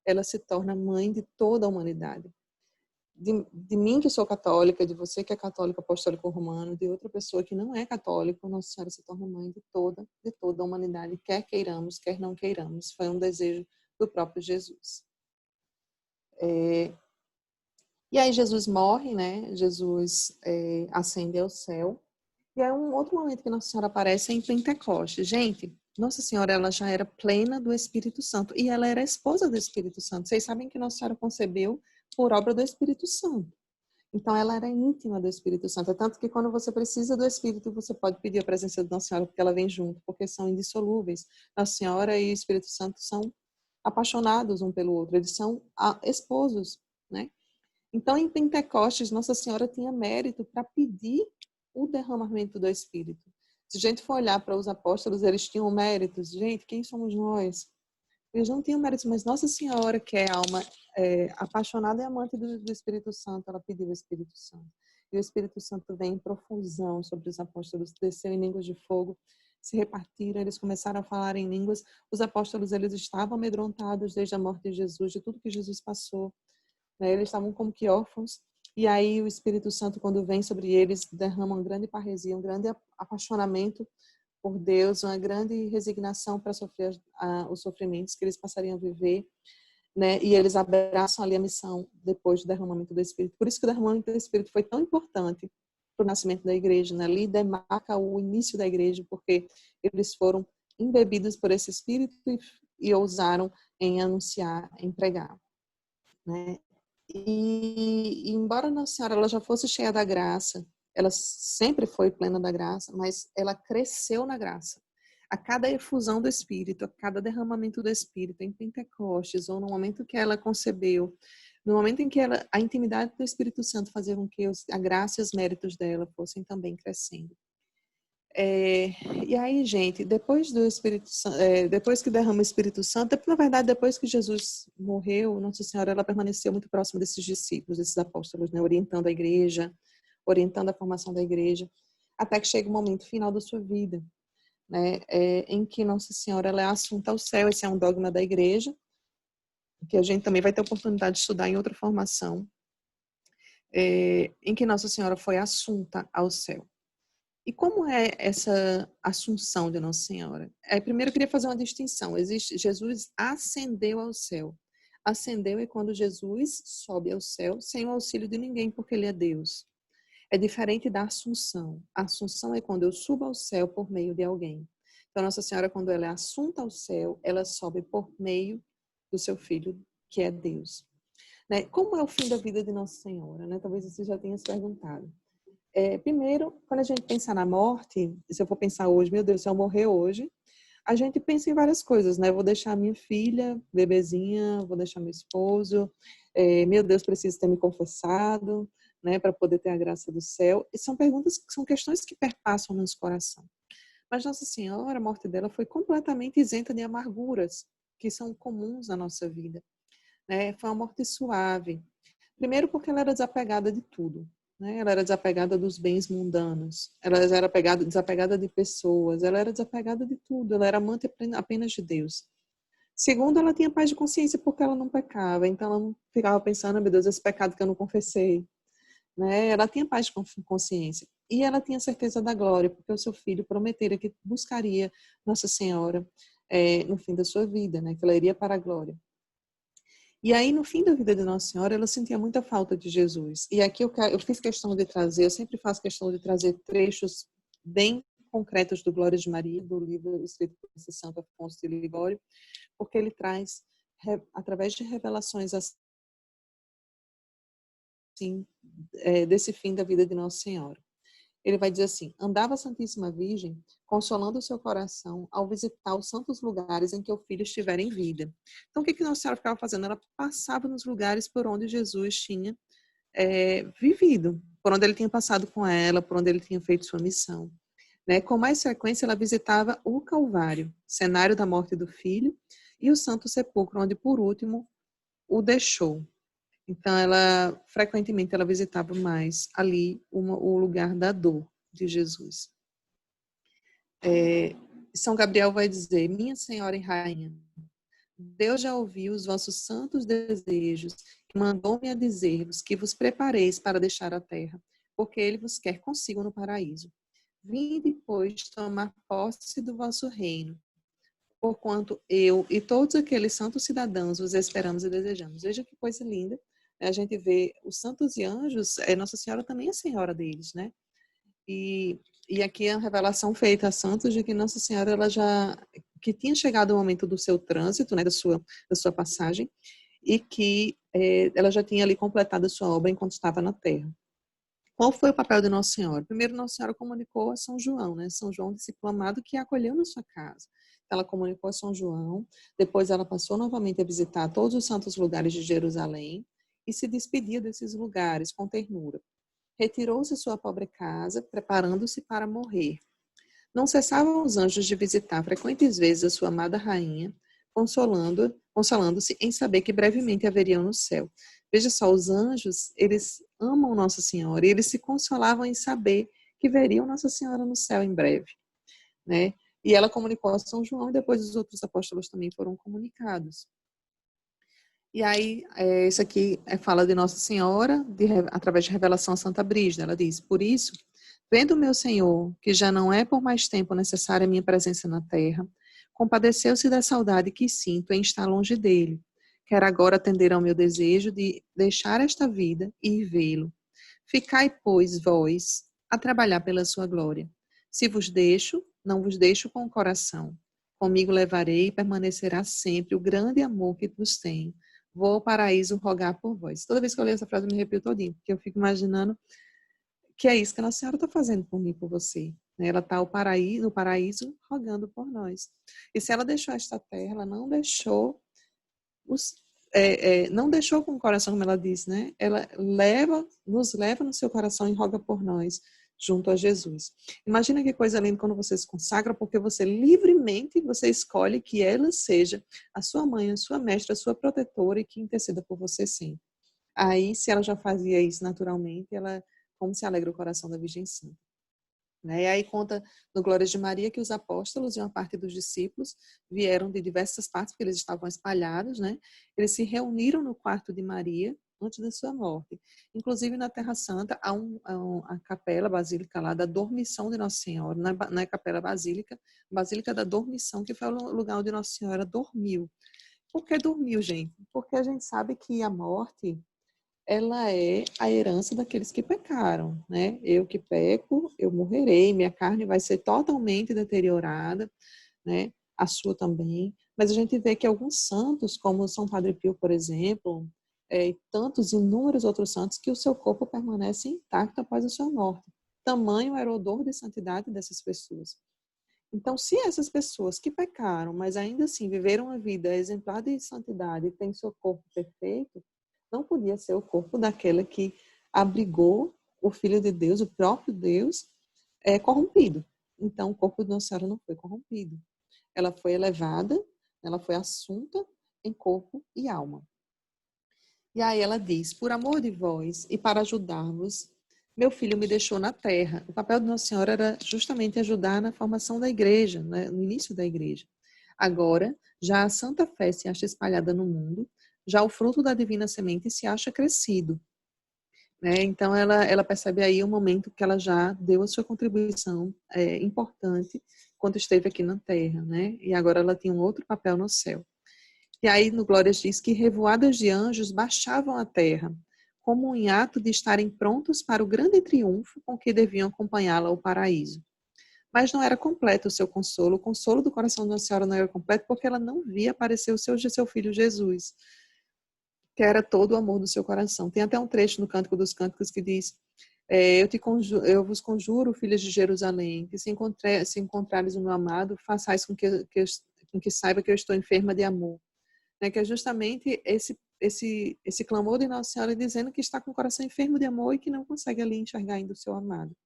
S3: ela se torna mãe de toda a humanidade. De mim que sou católica, de você que é católico apostólico romano, de outra pessoa que não é católico, Nossa Senhora se torna mãe de toda a humanidade, quer queiramos, quer não queiramos. Foi um desejo do próprio Jesus. E aí Jesus morre, né? Jesus ascende ao céu. E aí um outro momento que Nossa Senhora aparece é em Pentecostes. Gente, Nossa Senhora ela já era plena do Espírito Santo e ela era esposa do Espírito Santo. Vocês sabem que Nossa Senhora concebeu por obra do Espírito Santo. Então ela era íntima do Espírito Santo. É tanto que quando você precisa do Espírito, você pode pedir a presença de Nossa Senhora porque ela vem junto, porque são indissolúveis. Nossa Senhora e o Espírito Santo são apaixonados um pelo outro, eles são esposos, né? Então, em Pentecostes, Nossa Senhora tinha mérito para pedir o derramamento do Espírito. Se a gente for olhar para os apóstolos, eles tinham méritos. Gente, quem somos nós? Eles não tinham méritos, mas Nossa Senhora, que é alma apaixonada e amante do Espírito Santo, ela pediu o Espírito Santo. e o Espírito Santo vem em profusão sobre os apóstolos, desceu em línguas de fogo, se repartiram, eles começaram a falar em línguas. Os apóstolos, eles estavam amedrontados desde a morte de Jesus, de tudo que Jesus passou, né? Eles estavam como que órfãos, e aí o Espírito Santo, quando vem sobre eles, derrama uma grande parresia, um grande apaixonamento por Deus, uma grande resignação para sofrer os sofrimentos que eles passariam a viver, né? E eles abraçam ali a missão depois do derramamento do Espírito. Por isso que o derramamento do Espírito foi tão importante para o nascimento da igreja, né? Ali demarca o início da igreja, porque eles foram embebidos por esse Espírito e ousaram em anunciar, em pregar, né? E embora Nossa Senhora ela já fosse cheia da graça, ela sempre foi plena da graça, mas ela cresceu na graça. A cada efusão do Espírito, a cada derramamento do Espírito, em Pentecostes, ou no momento que ela concebeu, no momento em que a intimidade do Espírito Santo fazia com que a graça e os méritos dela fossem também crescendo. E aí, gente, depois do Espírito Santo, depois que derrama o Espírito Santo, na verdade, depois que Jesus morreu, Nossa Senhora ela permaneceu muito próxima desses discípulos, desses apóstolos, né, orientando a igreja, orientando a formação da igreja, até que chega o momento final da sua vida, né, em que Nossa Senhora ela é assunta ao céu. Esse é um dogma da igreja, que a gente também vai ter oportunidade de estudar em outra formação, em que Nossa Senhora foi assunta ao céu. E como é essa assunção de Nossa Senhora? Primeiro eu queria fazer uma distinção. Jesus ascendeu ao céu. Ascendeu é quando Jesus sobe ao céu sem o auxílio de ninguém, porque ele é Deus. É diferente da assunção. A assunção é quando eu subo ao céu por meio de alguém. Então, Nossa Senhora, quando ela é assunta ao céu, ela sobe por meio do seu Filho, que é Deus. Né? Como é o fim da vida de Nossa Senhora? Né? Talvez você já tenha se perguntado. Primeiro, quando a gente pensa na morte, se eu for pensar hoje, meu Deus, se eu morrer hoje, a gente pensa em várias coisas, né? Vou deixar minha filha, bebezinha, vou deixar meu esposo, meu Deus, preciso ter me confessado, né, para poder ter a graça do céu. E são questões que perpassam no nosso coração. Mas Nossa Senhora, a morte dela foi completamente isenta de amarguras que são comuns na nossa vida, né? Foi uma morte suave. Primeiro porque ela era desapegada de tudo. Ela era desapegada dos bens mundanos, ela era desapegada de pessoas, ela era desapegada de tudo, ela era amante apenas de Deus. Segundo, ela tinha paz de consciência porque ela não pecava, então ela não ficava pensando, meu Deus, esse pecado que eu não confessei. Ela tinha paz de consciência. E ela tinha certeza da glória, porque o seu filho prometera que buscaria Nossa Senhora no fim da sua vida, né? Que ela iria para a glória. E aí, no fim da vida de Nossa Senhora, ela sentia muita falta de Jesus. E aqui eu fiz questão de trazer, eu sempre faço questão de trazer trechos bem concretos do Glória de Maria, do livro escrito por esse Santo Afonso de Ligório, porque ele traz, através de revelações assim, desse fim da vida de Nossa Senhora. Ele vai dizer assim: andava a Santíssima Virgem consolando o seu coração ao visitar os santos lugares em que o filho estiver em vida. Então, o que Nossa Senhora ficava fazendo? Ela passava nos lugares por onde Jesus tinha vivido, por onde ele tinha passado com ela, por onde ele tinha feito sua missão. Né? Com mais frequência, ela visitava o Calvário, cenário da morte do filho, e o Santo Sepulcro, onde, por último, o deixou. Então, frequentemente, ela visitava mais ali o lugar da dor de Jesus. São Gabriel vai dizer: minha Senhora e Rainha, Deus já ouviu os vossos santos desejos e mandou-me a dizer-vos que vos prepareis para deixar a terra, porque ele vos quer consigo no paraíso. Vinde, pois, tomar posse do vosso reino, porquanto eu e todos aqueles santos cidadãos vos esperamos e desejamos. Veja que coisa linda. A gente vê os santos e anjos, Nossa Senhora também é senhora deles, né? E aqui é a revelação feita a santos de que Nossa Senhora, que tinha chegado o momento do seu trânsito, né, da sua passagem, e que ela já tinha ali completado a sua obra enquanto estava na Terra. Qual foi o papel de Nossa Senhora? Primeiro, Nossa Senhora comunicou a São João, né? São João, discípulo amado, que a acolheu na sua casa. Ela comunicou a São João, depois ela passou novamente a visitar todos os santos lugares de Jerusalém, e se despedia desses lugares com ternura. Retirou-se à sua pobre casa, preparando-se para morrer. Não cessavam os anjos de visitar frequentes vezes a sua amada rainha, consolando-se em saber que brevemente haveriam no céu. Veja só, os anjos, eles amam Nossa Senhora e eles se consolavam em saber que veriam Nossa Senhora no céu em breve, né? E ela comunicou a São João e depois os outros apóstolos também foram comunicados. E aí, isso aqui fala de Nossa Senhora, através de revelação a Santa Brígida. Ela diz, por isso, vendo meu Senhor, que já não é por mais tempo necessária a minha presença na terra, compadeceu-se da saudade que sinto em estar longe dele. Quero agora atender ao meu desejo de deixar esta vida e vê-lo. Ficai, pois, vós, a trabalhar pela sua glória. Se vos deixo, não vos deixo com o coração. Comigo levarei e permanecerá sempre o grande amor que vos tenho. Vou ao paraíso rogar por vós. Toda vez que eu leio essa frase, eu me arrepio todinho, porque eu fico imaginando que é isso que a Nossa Senhora está fazendo por mim e por você. Ela está no paraíso rogando por nós. E se ela deixou esta terra, ela não deixou não deixou com o coração, como ela diz, né? Ela nos leva no seu coração e roga por nós, junto a Jesus. Imagina que coisa linda quando você se consagra, porque você livremente, você escolhe que ela seja a sua mãe, a sua mestra, a sua protetora e que interceda por você sempre. Aí, se ela já fazia isso naturalmente, ela como se alegra o coração da Virgem Santa. E aí conta no Glórias de Maria que os apóstolos e uma parte dos discípulos vieram de diversas partes, porque eles estavam espalhados, né? Eles se reuniram no quarto de Maria antes da sua morte. Inclusive na Terra Santa há a capela basílica lá da Dormição de Nossa Senhora, não é capela basílica, Basílica da Dormição, que foi o lugar onde Nossa Senhora dormiu. Por que dormiu, gente? Porque a gente sabe que a morte ela é a herança daqueles que pecaram, né? Eu que peco, eu morrerei, minha carne vai ser totalmente deteriorada, né? A sua também. Mas a gente vê que alguns santos, como São Padre Pio, por exemplo, e tantos inúmeros outros santos, que o seu corpo permanece intacto após a sua morte. Tamanho era o odor de santidade dessas pessoas. Então, se essas pessoas que pecaram, mas ainda assim viveram uma vida exemplar de santidade e têm seu corpo perfeito, não podia ser o corpo daquela que abrigou o Filho de Deus, o próprio Deus, corrompido. Então, o corpo de Nossa Senhora não foi corrompido. Ela foi elevada, ela foi assunta em corpo e alma. E aí ela diz, por amor de vós e para ajudar-vos, meu filho me deixou na terra. O papel de Nossa Senhora era justamente ajudar na formação da igreja, né, no início da igreja. Agora, já a santa fé se acha espalhada no mundo, já o fruto da divina semente se acha crescido. Né? Então, ela percebe aí o momento que ela já deu a sua contribuição importante quando esteve aqui na terra. Né? E agora ela tem um outro papel no céu. E aí, no Glórias diz que revoadas de anjos baixavam a terra, como em ato de estarem prontos para o grande triunfo com que deviam acompanhá-la ao paraíso. Mas não era completo o seu consolo. O consolo do coração de Nossa Senhora não era completo porque ela não via aparecer o seu filho Jesus, que era todo o amor do seu coração. Tem até um trecho no Cântico dos Cânticos que diz: eu vos conjuro, filhas de Jerusalém, que se encontrares o meu amado, façais com que saiba que eu estou enferma de amor. Né, que é justamente esse clamor de Nossa Senhora dizendo que está com o coração enfermo de amor e que não consegue ali enxergar ainda o seu amado.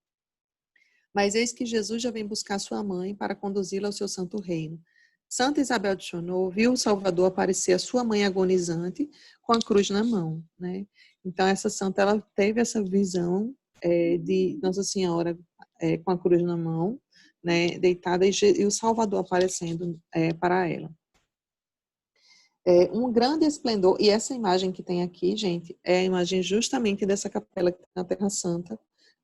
S3: Mas eis que Jesus já vem buscar sua mãe para conduzi-la ao seu santo reino. Santa Isabel de Chonô viu o Salvador aparecer a sua mãe agonizante com a cruz na mão. Né? Então, essa santa ela teve essa visão de Nossa Senhora com a cruz na mão, né, deitada, e o Salvador aparecendo para ela. Um grande esplendor, e essa imagem que tem aqui, gente, é a imagem justamente dessa capela que tem na Terra Santa,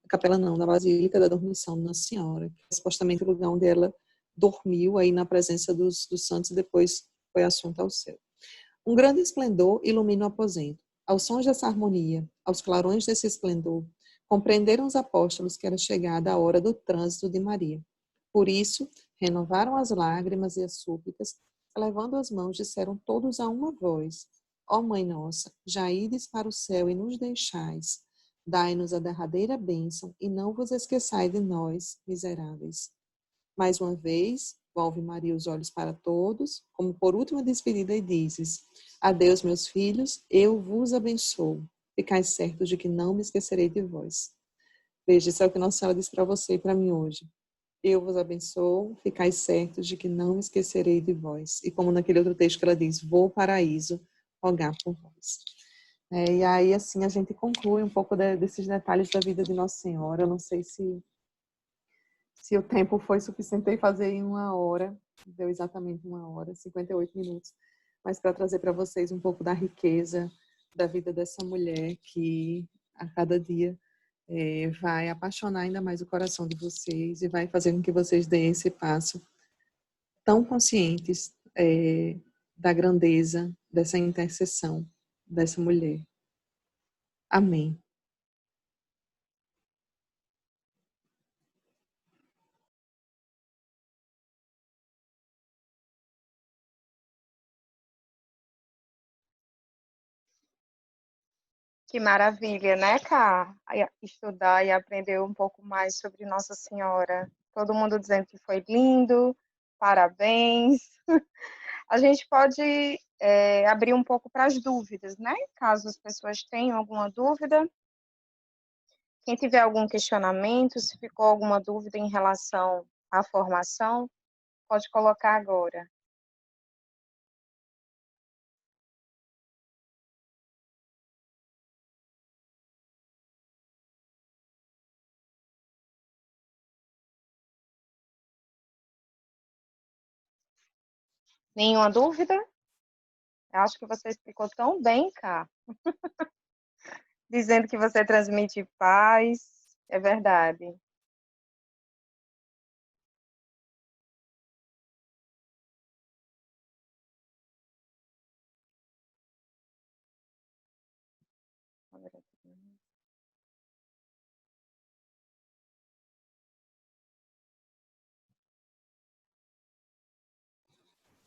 S3: a capela não, da Basílica da Dormição de Nossa Senhora, que é supostamente o lugar onde ela dormiu aí na presença dos santos e depois foi assunta ao céu. Um grande esplendor ilumina o aposento. Aos sons dessa harmonia, aos clarões desse esplendor, compreenderam os apóstolos que era chegada a hora do trânsito de Maria. Por isso, renovaram as lágrimas e as súplicas, levando as mãos, disseram todos a uma voz: ó Mãe nossa, já ides para o céu e nos deixais. Dai-nos a derradeira bênção e não vos esqueçai de nós, miseráveis. Mais uma vez, volve Maria os olhos para todos, como por última despedida, e dizes: adeus, meus filhos, eu vos abençoo. Ficai certos de que não me esquecerei de vós. Veja, isso é o que Nossa Senhora diz para você e para mim hoje. Eu vos abençoo, ficai certos de que não me esquecerei de vós. E como naquele outro texto que ela diz, vou ao paraíso rogar por vós. E aí, assim, a gente conclui um pouco desses detalhes da vida de Nossa Senhora. Eu não sei se o tempo foi suficiente em fazer em 1 hora, deu exatamente 1 hora, 58 minutos, mas para trazer para vocês um pouco da riqueza da vida dessa mulher que a cada dia vai apaixonar ainda mais o coração de vocês e vai fazer com que vocês deem esse passo tão conscientes da grandeza dessa intercessão dessa mulher. Amém.
S2: Que maravilha, né, Cá? Estudar e aprender um pouco mais sobre Nossa Senhora. Todo mundo dizendo que foi lindo, parabéns. A gente pode abrir um pouco para as dúvidas, né? Caso as pessoas tenham alguma dúvida. Quem tiver algum questionamento, se ficou alguma dúvida em relação à formação, pode colocar agora. Nenhuma dúvida? Eu acho que você explicou tão bem, Cá. Dizendo que você transmite paz. É verdade.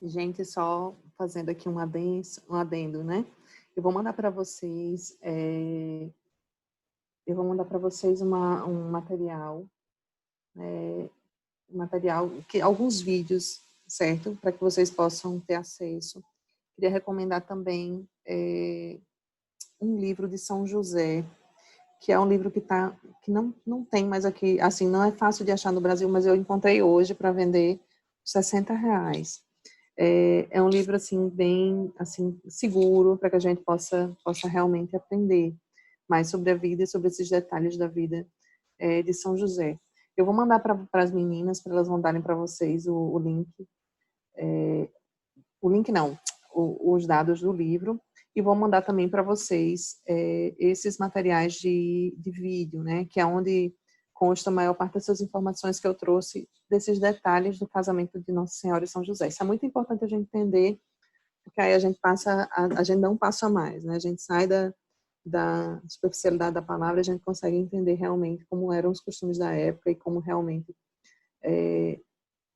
S3: Gente, só fazendo aqui um adendo, né? Eu vou mandar para vocês, um material, alguns vídeos, certo? Para que vocês possam ter acesso. Queria recomendar também um livro de São José, que é um livro que não tem mais aqui, assim, não é fácil de achar no Brasil, mas eu encontrei hoje para vender R$ 60. É um livro assim bem assim seguro para que a gente possa realmente aprender mais sobre a vida e sobre esses detalhes da vida de São José. Eu vou mandar para as meninas para elas mandarem para vocês o link, o link não, os dados do livro, e vou mandar também para vocês esses materiais de vídeo, né, que é onde consta a maior parte dessas informações que eu trouxe, desses detalhes do casamento de Nossa Senhora e São José. Isso é muito importante a gente entender, porque aí a gente a gente não passa mais, né? A gente sai da superficialidade da palavra, a gente consegue entender realmente como eram os costumes da época e como realmente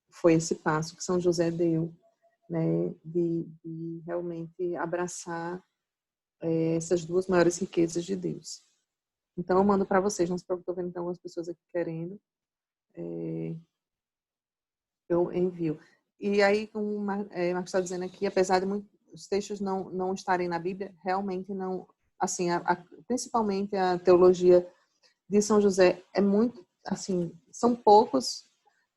S3: foi esse passo que São José deu, né? De realmente abraçar essas duas maiores riquezas de Deus. Então, eu mando para vocês, não se preocupe, estou vendo que tem algumas pessoas aqui querendo. Eu envio. E aí, como o Marcos está dizendo aqui, apesar de os textos não estarem na Bíblia, realmente não, assim, principalmente a teologia de São José é muito, assim, são poucos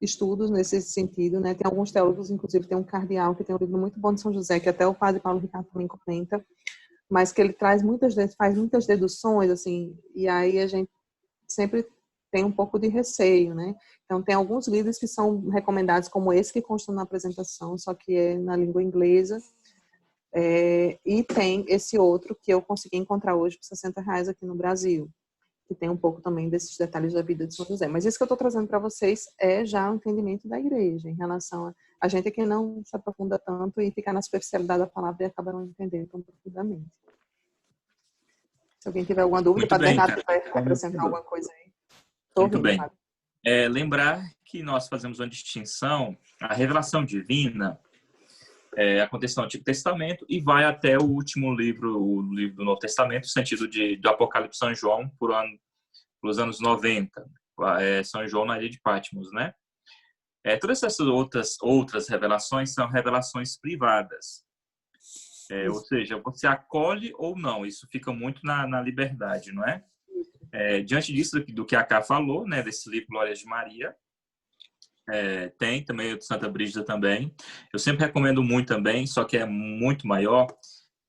S3: estudos nesse sentido, né? Tem alguns teólogos, inclusive tem um cardeal que tem um livro muito bom de São José, que até o padre Paulo Ricardo também comenta, mas que ele faz muitas deduções, assim, e aí a gente sempre tem um pouco de receio, né? Então, tem alguns livros que são recomendados, como esse que consta na apresentação, só que é na língua inglesa, e tem esse outro que eu consegui encontrar hoje por R$ 60 aqui no Brasil, que tem um pouco também desses detalhes da vida de São José. Mas isso que eu estou trazendo para vocês é já o entendimento da igreja, em relação a gente que não se aprofunda tanto e fica na superficialidade da palavra e acaba não entendendo tão profundamente. Se alguém tiver alguma dúvida,
S1: Muito
S3: Padre
S1: bem,
S3: Bernardo
S1: cara.
S3: vai acrescentar alguma coisa aí. Estou
S1: Muito
S3: ouvindo,
S1: bem.
S3: Padre.
S1: Lembrar que nós fazemos uma distinção, a revelação divina acontece no Antigo Testamento e vai até o último livro, o livro do Novo Testamento, no sentido do Apocalipse de São João, pelos anos 90, São João na ilha de Patmos, né? Todas essas outras revelações são revelações privadas. Ou seja, você acolhe ou não, isso fica muito na liberdade, não é? Diante disso, do que a Cá falou, né, desse livro Glórias de Maria, tem também o de Santa Brígida também. Eu sempre recomendo muito também, só que é muito maior,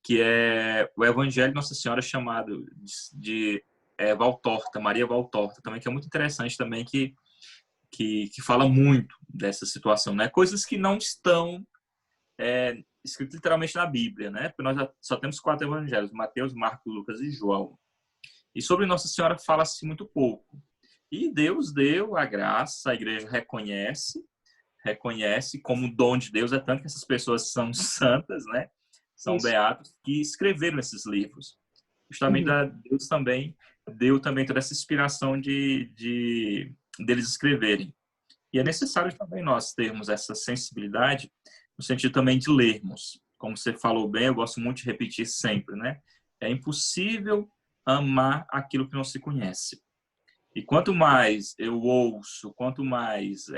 S1: que é o Evangelho de Nossa Senhora chamado de Valtorta, Maria Valtorta, também, que é muito interessante também, que fala muito dessa situação, né? Coisas que não estão escritas literalmente na Bíblia, né? Porque nós só temos 4 evangelhos, Mateus, Marcos, Lucas e João. E sobre Nossa Senhora fala-se muito pouco. E Deus deu a graça, a igreja reconhece como dom de Deus, é tanto que essas pessoas são santas, né? São
S3: Isso.
S1: beatos, que escreveram esses livros. Justamente Deus também deu também toda essa inspiração deles escreverem. E é necessário também nós termos essa sensibilidade no sentido também de lermos. Como você falou bem, eu gosto muito de repetir sempre, né? É impossível amar aquilo que não se conhece. E quanto mais eu ouço, quanto mais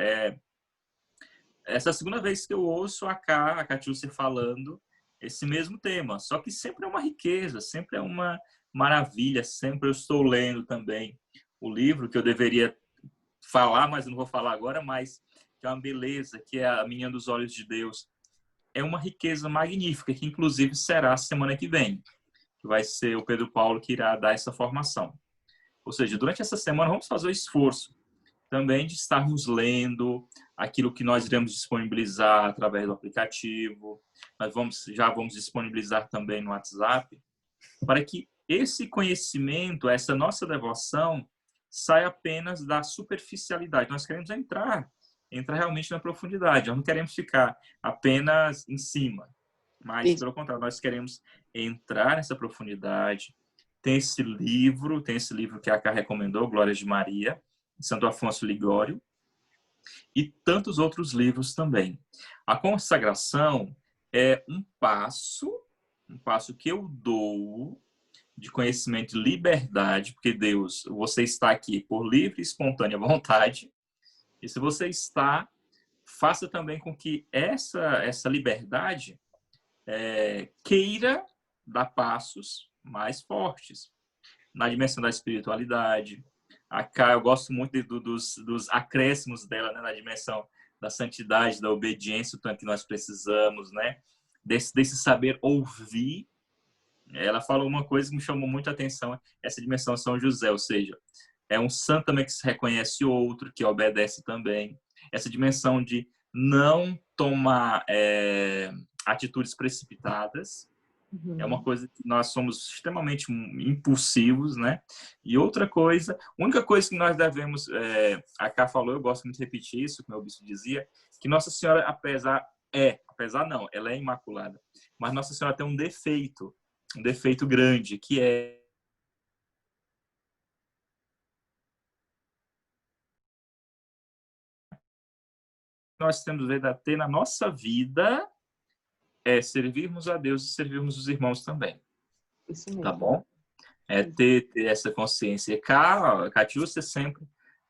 S1: essa é a segunda vez que eu ouço a Catiúcia falando esse mesmo tema. Só que sempre é uma riqueza, sempre é uma maravilha, sempre eu estou lendo também o livro que eu deveria falar, mas não vou falar agora, mas que é uma beleza, que é a Menina dos Olhos de Deus. É uma riqueza magnífica, que inclusive será semana que vem, que vai ser o Pedro Paulo que irá dar essa formação. Ou seja, durante essa semana vamos fazer o esforço também de estarmos lendo aquilo que nós iremos disponibilizar através do aplicativo. Já vamos disponibilizar também no WhatsApp, para que esse conhecimento, essa nossa devoção, saia apenas da superficialidade. Nós queremos entrar realmente na profundidade. Nós não queremos ficar apenas em cima, mas,
S3: Isso.
S1: pelo contrário, nós queremos entrar nessa profundidade. Tem esse livro que a Cá recomendou, Glórias de Maria, de Santo Afonso Ligório, e tantos outros livros também. A consagração é um passo que eu dou de conhecimento e liberdade, porque Deus, você está aqui por livre e espontânea vontade, e se você está, faça também com que essa liberdade queira dar passos mais fortes na dimensão da espiritualidade. Eu gosto muito dos acréscimos dela, né, na dimensão da santidade, da obediência, o tanto que nós precisamos, né, desse saber ouvir. Ela falou uma coisa que me chamou muito a atenção, essa dimensão São José, ou seja, é um santo também que se reconhece outro, que obedece também. Essa dimensão de não tomar atitudes precipitadas. É uma coisa que nós somos extremamente impulsivos, né? E outra coisa, a única coisa que nós devemos, a Cá falou, eu gosto muito de repetir isso, como o bispo dizia, que Nossa Senhora, apesar não, ela é imaculada, mas Nossa Senhora tem um defeito grande, que é nós temos a ter na nossa vida servirmos a Deus e servirmos os irmãos também.
S3: Isso
S1: Tá
S3: mesmo.
S1: bom? Ter essa consciência. Catiúcia sempre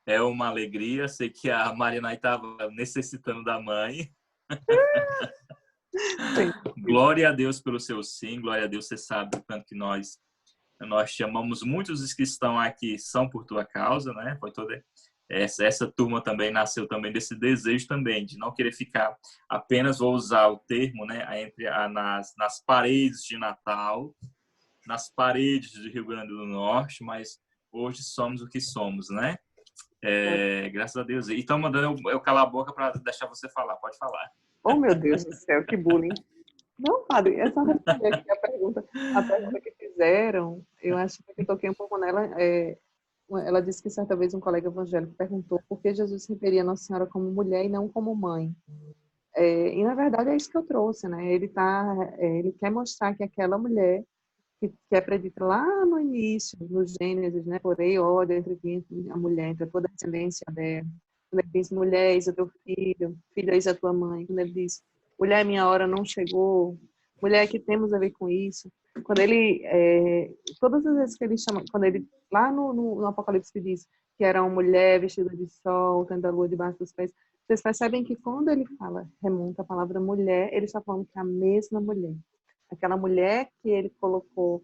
S1: é uma alegria. Sei que a Marinai estava necessitando da mãe.
S3: Sim.
S1: Glória a Deus pelo seu sim. Glória a Deus, você sabe o quanto que nós chamamos muitos dos que estão aqui são por tua causa, né? Foi toda essa turma também nasceu também desse desejo também de não querer ficar apenas, vou usar o termo, né? Nas paredes de Natal, nas paredes do Rio Grande do Norte, mas hoje somos o que somos, né? Graças a Deus. E estão mandando eu calar a boca para deixar você falar. Pode falar.
S3: Oh, meu Deus do céu, que bullying. Não, padre, é só responder aqui a pergunta que fizeram. Eu acho que eu toquei um pouco nela. Ela disse que certa vez um colega evangélico perguntou por que Jesus se referia a Nossa Senhora como mulher e não como mãe. E na verdade é isso que eu trouxe, né? Ele quer mostrar que aquela mulher que é predita lá no início, no Gênesis, né? Porém, ódio entre ti e a mulher, entre toda a descendência dela. Quando ele diz, mulher, eis o teu filho, filho, eis a tua mãe. Quando ele diz, mulher, minha hora não chegou. Mulher, que temos a ver com isso? Quando ele, todas as vezes que ele chama, quando ele, lá no Apocalipse que diz que era uma mulher vestida de sol, tendo a lua debaixo dos pés, vocês percebem que quando ele remonta a palavra mulher, ele está falando que é a mesma mulher. Aquela mulher que ele colocou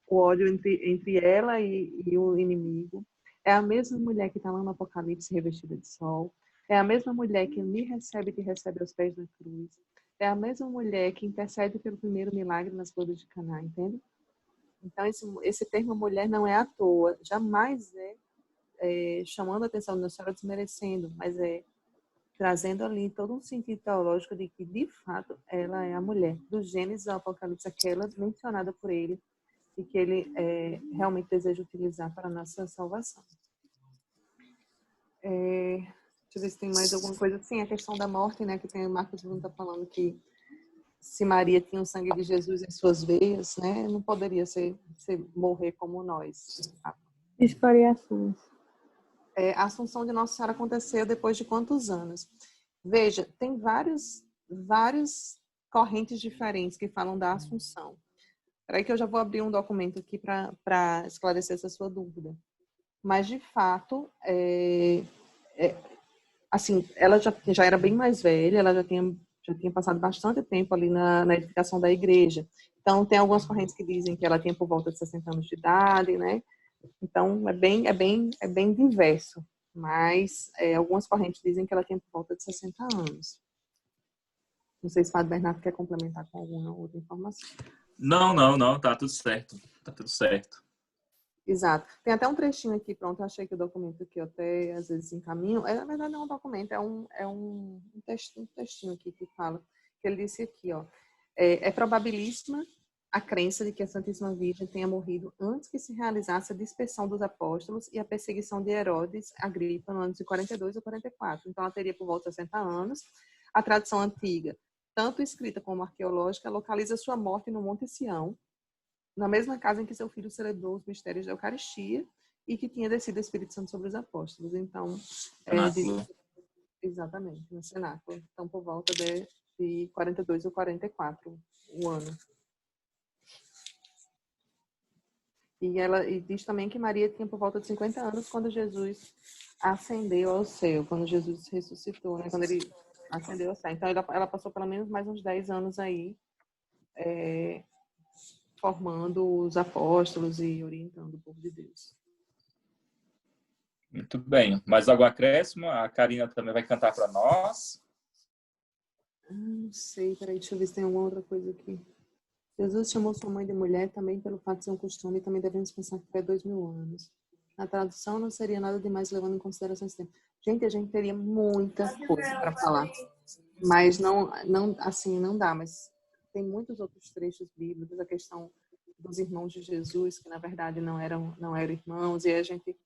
S3: o ódio entre ela e o inimigo. É a mesma mulher que está lá no Apocalipse revestida de sol. É a mesma mulher que me recebe, que recebe aos pés da cruz. é a mesma mulher que intercede pelo primeiro milagre nas bodas de Caná, entende? Então, esse termo mulher não é à toa, jamais chamando a atenção, não está desmerecendo, mas trazendo ali todo um sentido teológico de que, de fato, ela é a mulher do Gênesis ao Apocalipse, aquela mencionada por ele e que ele realmente deseja utilizar para a nossa salvação. Deixa eu ver se tem mais alguma coisa. Sim, a questão da morte, né, que tem o Marcos Bruno está falando que se Maria tinha o sangue de Jesus em suas veias, né, não poderia morrer como nós.
S4: Escoriações.
S3: A Assunção de Nossa Senhora aconteceu depois de quantos anos? Veja, tem várias correntes diferentes que falam da Assunção. Espera aí que eu já vou abrir um documento aqui para esclarecer essa sua dúvida. Mas, de fato, assim, ela já era bem mais velha, ela já tinha passado bastante tempo ali na edificação da igreja. Então, tem algumas correntes que dizem que ela tinha por volta de 60 anos de idade, né? Então, é bem diverso. Mas algumas correntes dizem que ela tinha por volta de 60 anos. Não sei se o Padre Bernardo quer complementar com alguma outra informação.
S1: Não, tá tudo certo. Tá tudo certo.
S3: Exato. Tem até um trechinho aqui, pronto, eu achei que o documento aqui eu até às vezes encaminho. Na verdade não é um documento, é um textinho aqui que fala, que ele disse aqui, ó. É probabilíssima a crença de que a Santíssima Virgem tenha morrido antes que se realizasse a dispersão dos apóstolos e a perseguição de Herodes Agripa no ano de 42 ou 44. Então, ela teria por volta de 60 anos. A tradição antiga, tanto escrita como arqueológica, localiza sua morte no Monte Sião, na mesma casa em que seu filho celebrou os mistérios da Eucaristia e que tinha descido o Espírito Santo sobre os apóstolos. Então, exatamente, no cenáculo. Então, por volta de 42 ou 44, o ano. E diz também que Maria tinha por volta de 50 anos quando Jesus ascendeu ao céu, quando Jesus ressuscitou, né? Quando ele ascendeu ao céu. Então, ela passou pelo menos mais uns 10 anos aí, formando os apóstolos e orientando o povo de Deus.
S1: Muito bem. Mais algum acréscimo? A Karina também vai cantar para nós.
S3: Não sei, peraí, deixa eu ver se tem alguma outra coisa aqui. Jesus chamou sua mãe de mulher também pelo fato de ser um costume e também devemos pensar que foi 2000 anos. Na tradução não seria nada demais levando em consideração esse tempo. Gente, a gente teria muita coisa para falar, mas não dá, mas tem muitos outros trechos bíblicos, a questão dos irmãos de Jesus, que na verdade não eram irmãos, e a gente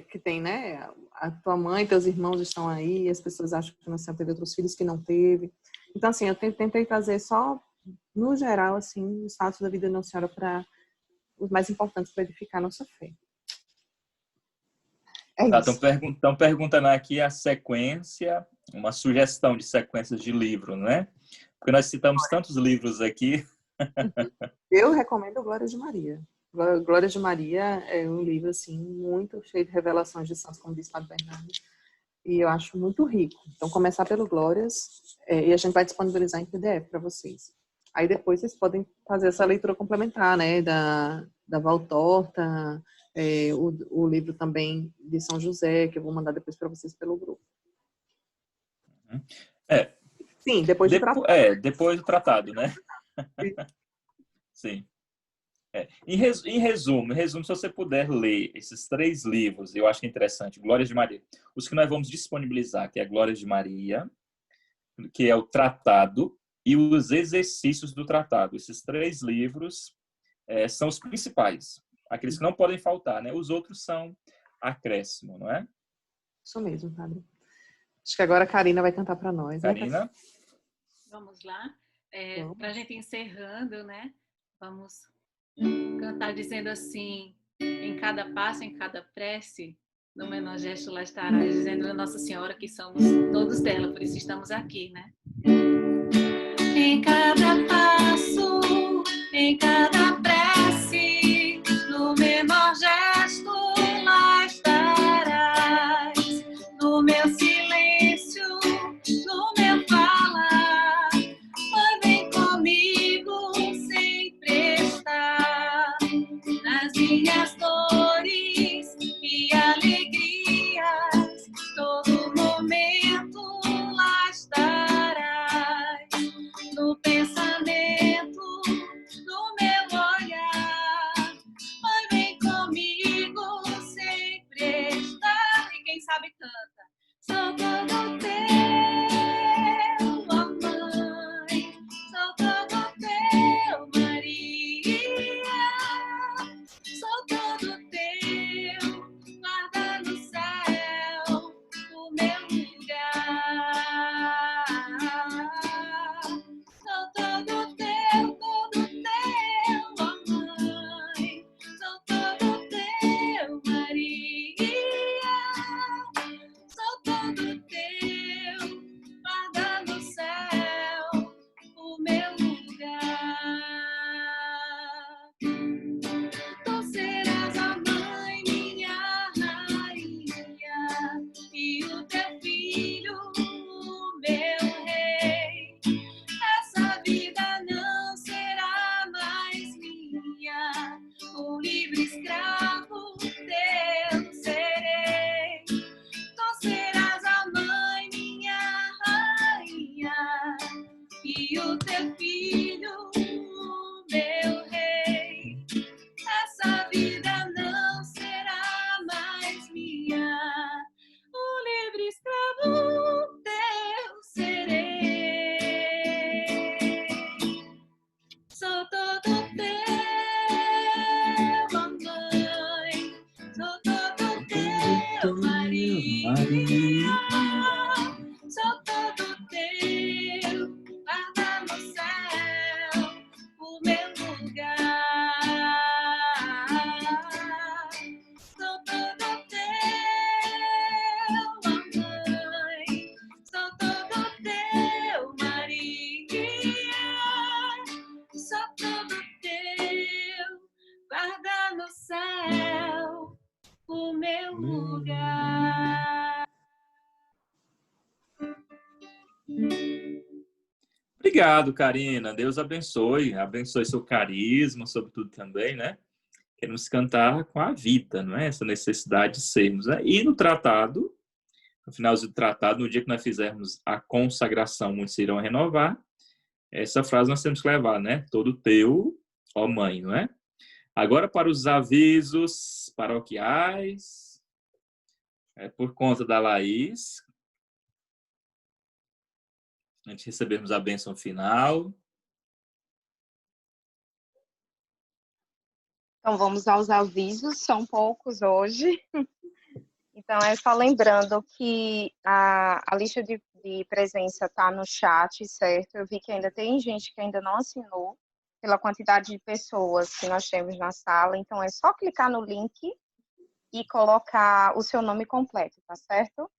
S3: que tem, né, a tua mãe, teus irmãos estão aí, as pessoas acham que Nossa Senhora teve outros filhos que não teve. Então, assim, eu tentei trazer só, no geral, assim, os fatos da vida de Nossa Senhora para os mais importantes para edificar a nossa fé.
S1: Estão perguntando aqui a sequência, uma sugestão de sequências de livro, né? Porque nós citamos tantos livros aqui.
S3: Eu recomendo Glória de Maria. Glória de Maria é um livro assim muito cheio de revelações de santos, como disse o Padre Bernardo, e eu acho muito rico. Então, começar pelo Glórias, e a gente vai disponibilizar em PDF para vocês. Aí depois vocês podem fazer essa leitura complementar, né, da Valtorta, o livro também de São José, que eu vou mandar depois para vocês pelo grupo. Sim, depois do tratado.
S1: Depois do tratado, né? Sim. Em resumo, se você puder ler esses 3 livros, eu acho que é interessante. Glórias de Maria. Os que nós vamos disponibilizar, que é a Glórias de Maria, que é o tratado, e os exercícios do tratado. Esses 3 livros são os principais. Aqueles que não podem faltar, né? Os outros são acréscimo, não é?
S3: Isso mesmo, Padre. Acho que agora a Karina vai cantar para nós.
S1: Karina?
S3: Né?
S5: Vamos lá. Para a gente encerrando, né? Vamos cantar dizendo assim: em cada passo, em cada prece, no menor gesto lá estarás, dizendo a Nossa Senhora que somos todos dela, por isso estamos aqui, né? Em cada passo, em cada prece, no menor gesto lá estarás, no meu silêncio, no meu falar, vem comigo sempre estar, nas minhas dores e alegrias, todo momento lá estarás. Sou todo teu, ó Mãe, sou todo teu, Maria. Sou todo teu, guarda no céu o meu lugar. Sou todo teu, ó Mãe, sou todo teu, Maria. Sou todo teu, guarda no céu o meu lugar. Tu serás a mãe, minha rainha, e o teu filho, o meu rei. Essa vida não será mais minha, um livre escravo teu serei. Tu serás a mãe, minha rainha, e o teu filho, o meu rei. Essa vida não será mais minha, um livre escravo teu serei. Sou todo teu, mamãe, sou todo teu, Maria. Sou todo teu, guarda no céu o meu lugar. Sou todo teu, mamãe, sou todo teu, Maria. Sou todo teu, guarda no céu o meu lugar.
S1: Obrigado, Karina. Deus abençoe. Abençoe seu carisma, sobretudo também, né? Queremos cantar com a vida, não é? Essa necessidade de sermos, né? E no tratado, no finalzinho do tratado, no dia que nós fizermos a consagração, muitos irão renovar, essa frase nós temos que levar, né? Todo teu, ó mãe, não é? Agora para os avisos paroquiais, por conta da Laís, antes de recebermos a bênção final.
S2: Então, vamos aos avisos, são poucos hoje. Então, é só lembrando que a lista de presença está no chat, certo? Eu vi que ainda tem gente que ainda não assinou, pela quantidade de pessoas que nós temos na sala. Então, é só clicar no link e colocar o seu nome completo, tá certo?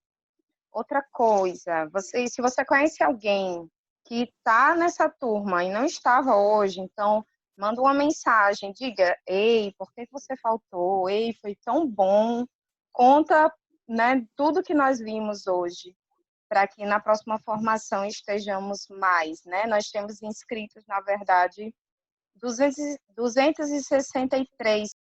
S2: Outra coisa, se você conhece alguém que está nessa turma e não estava hoje, então manda uma mensagem, diga: ei, por que você faltou? Ei, foi tão bom. Conta, né, tudo que nós vimos hoje, para que na próxima formação estejamos mais, né? Nós temos inscritos, na verdade, 263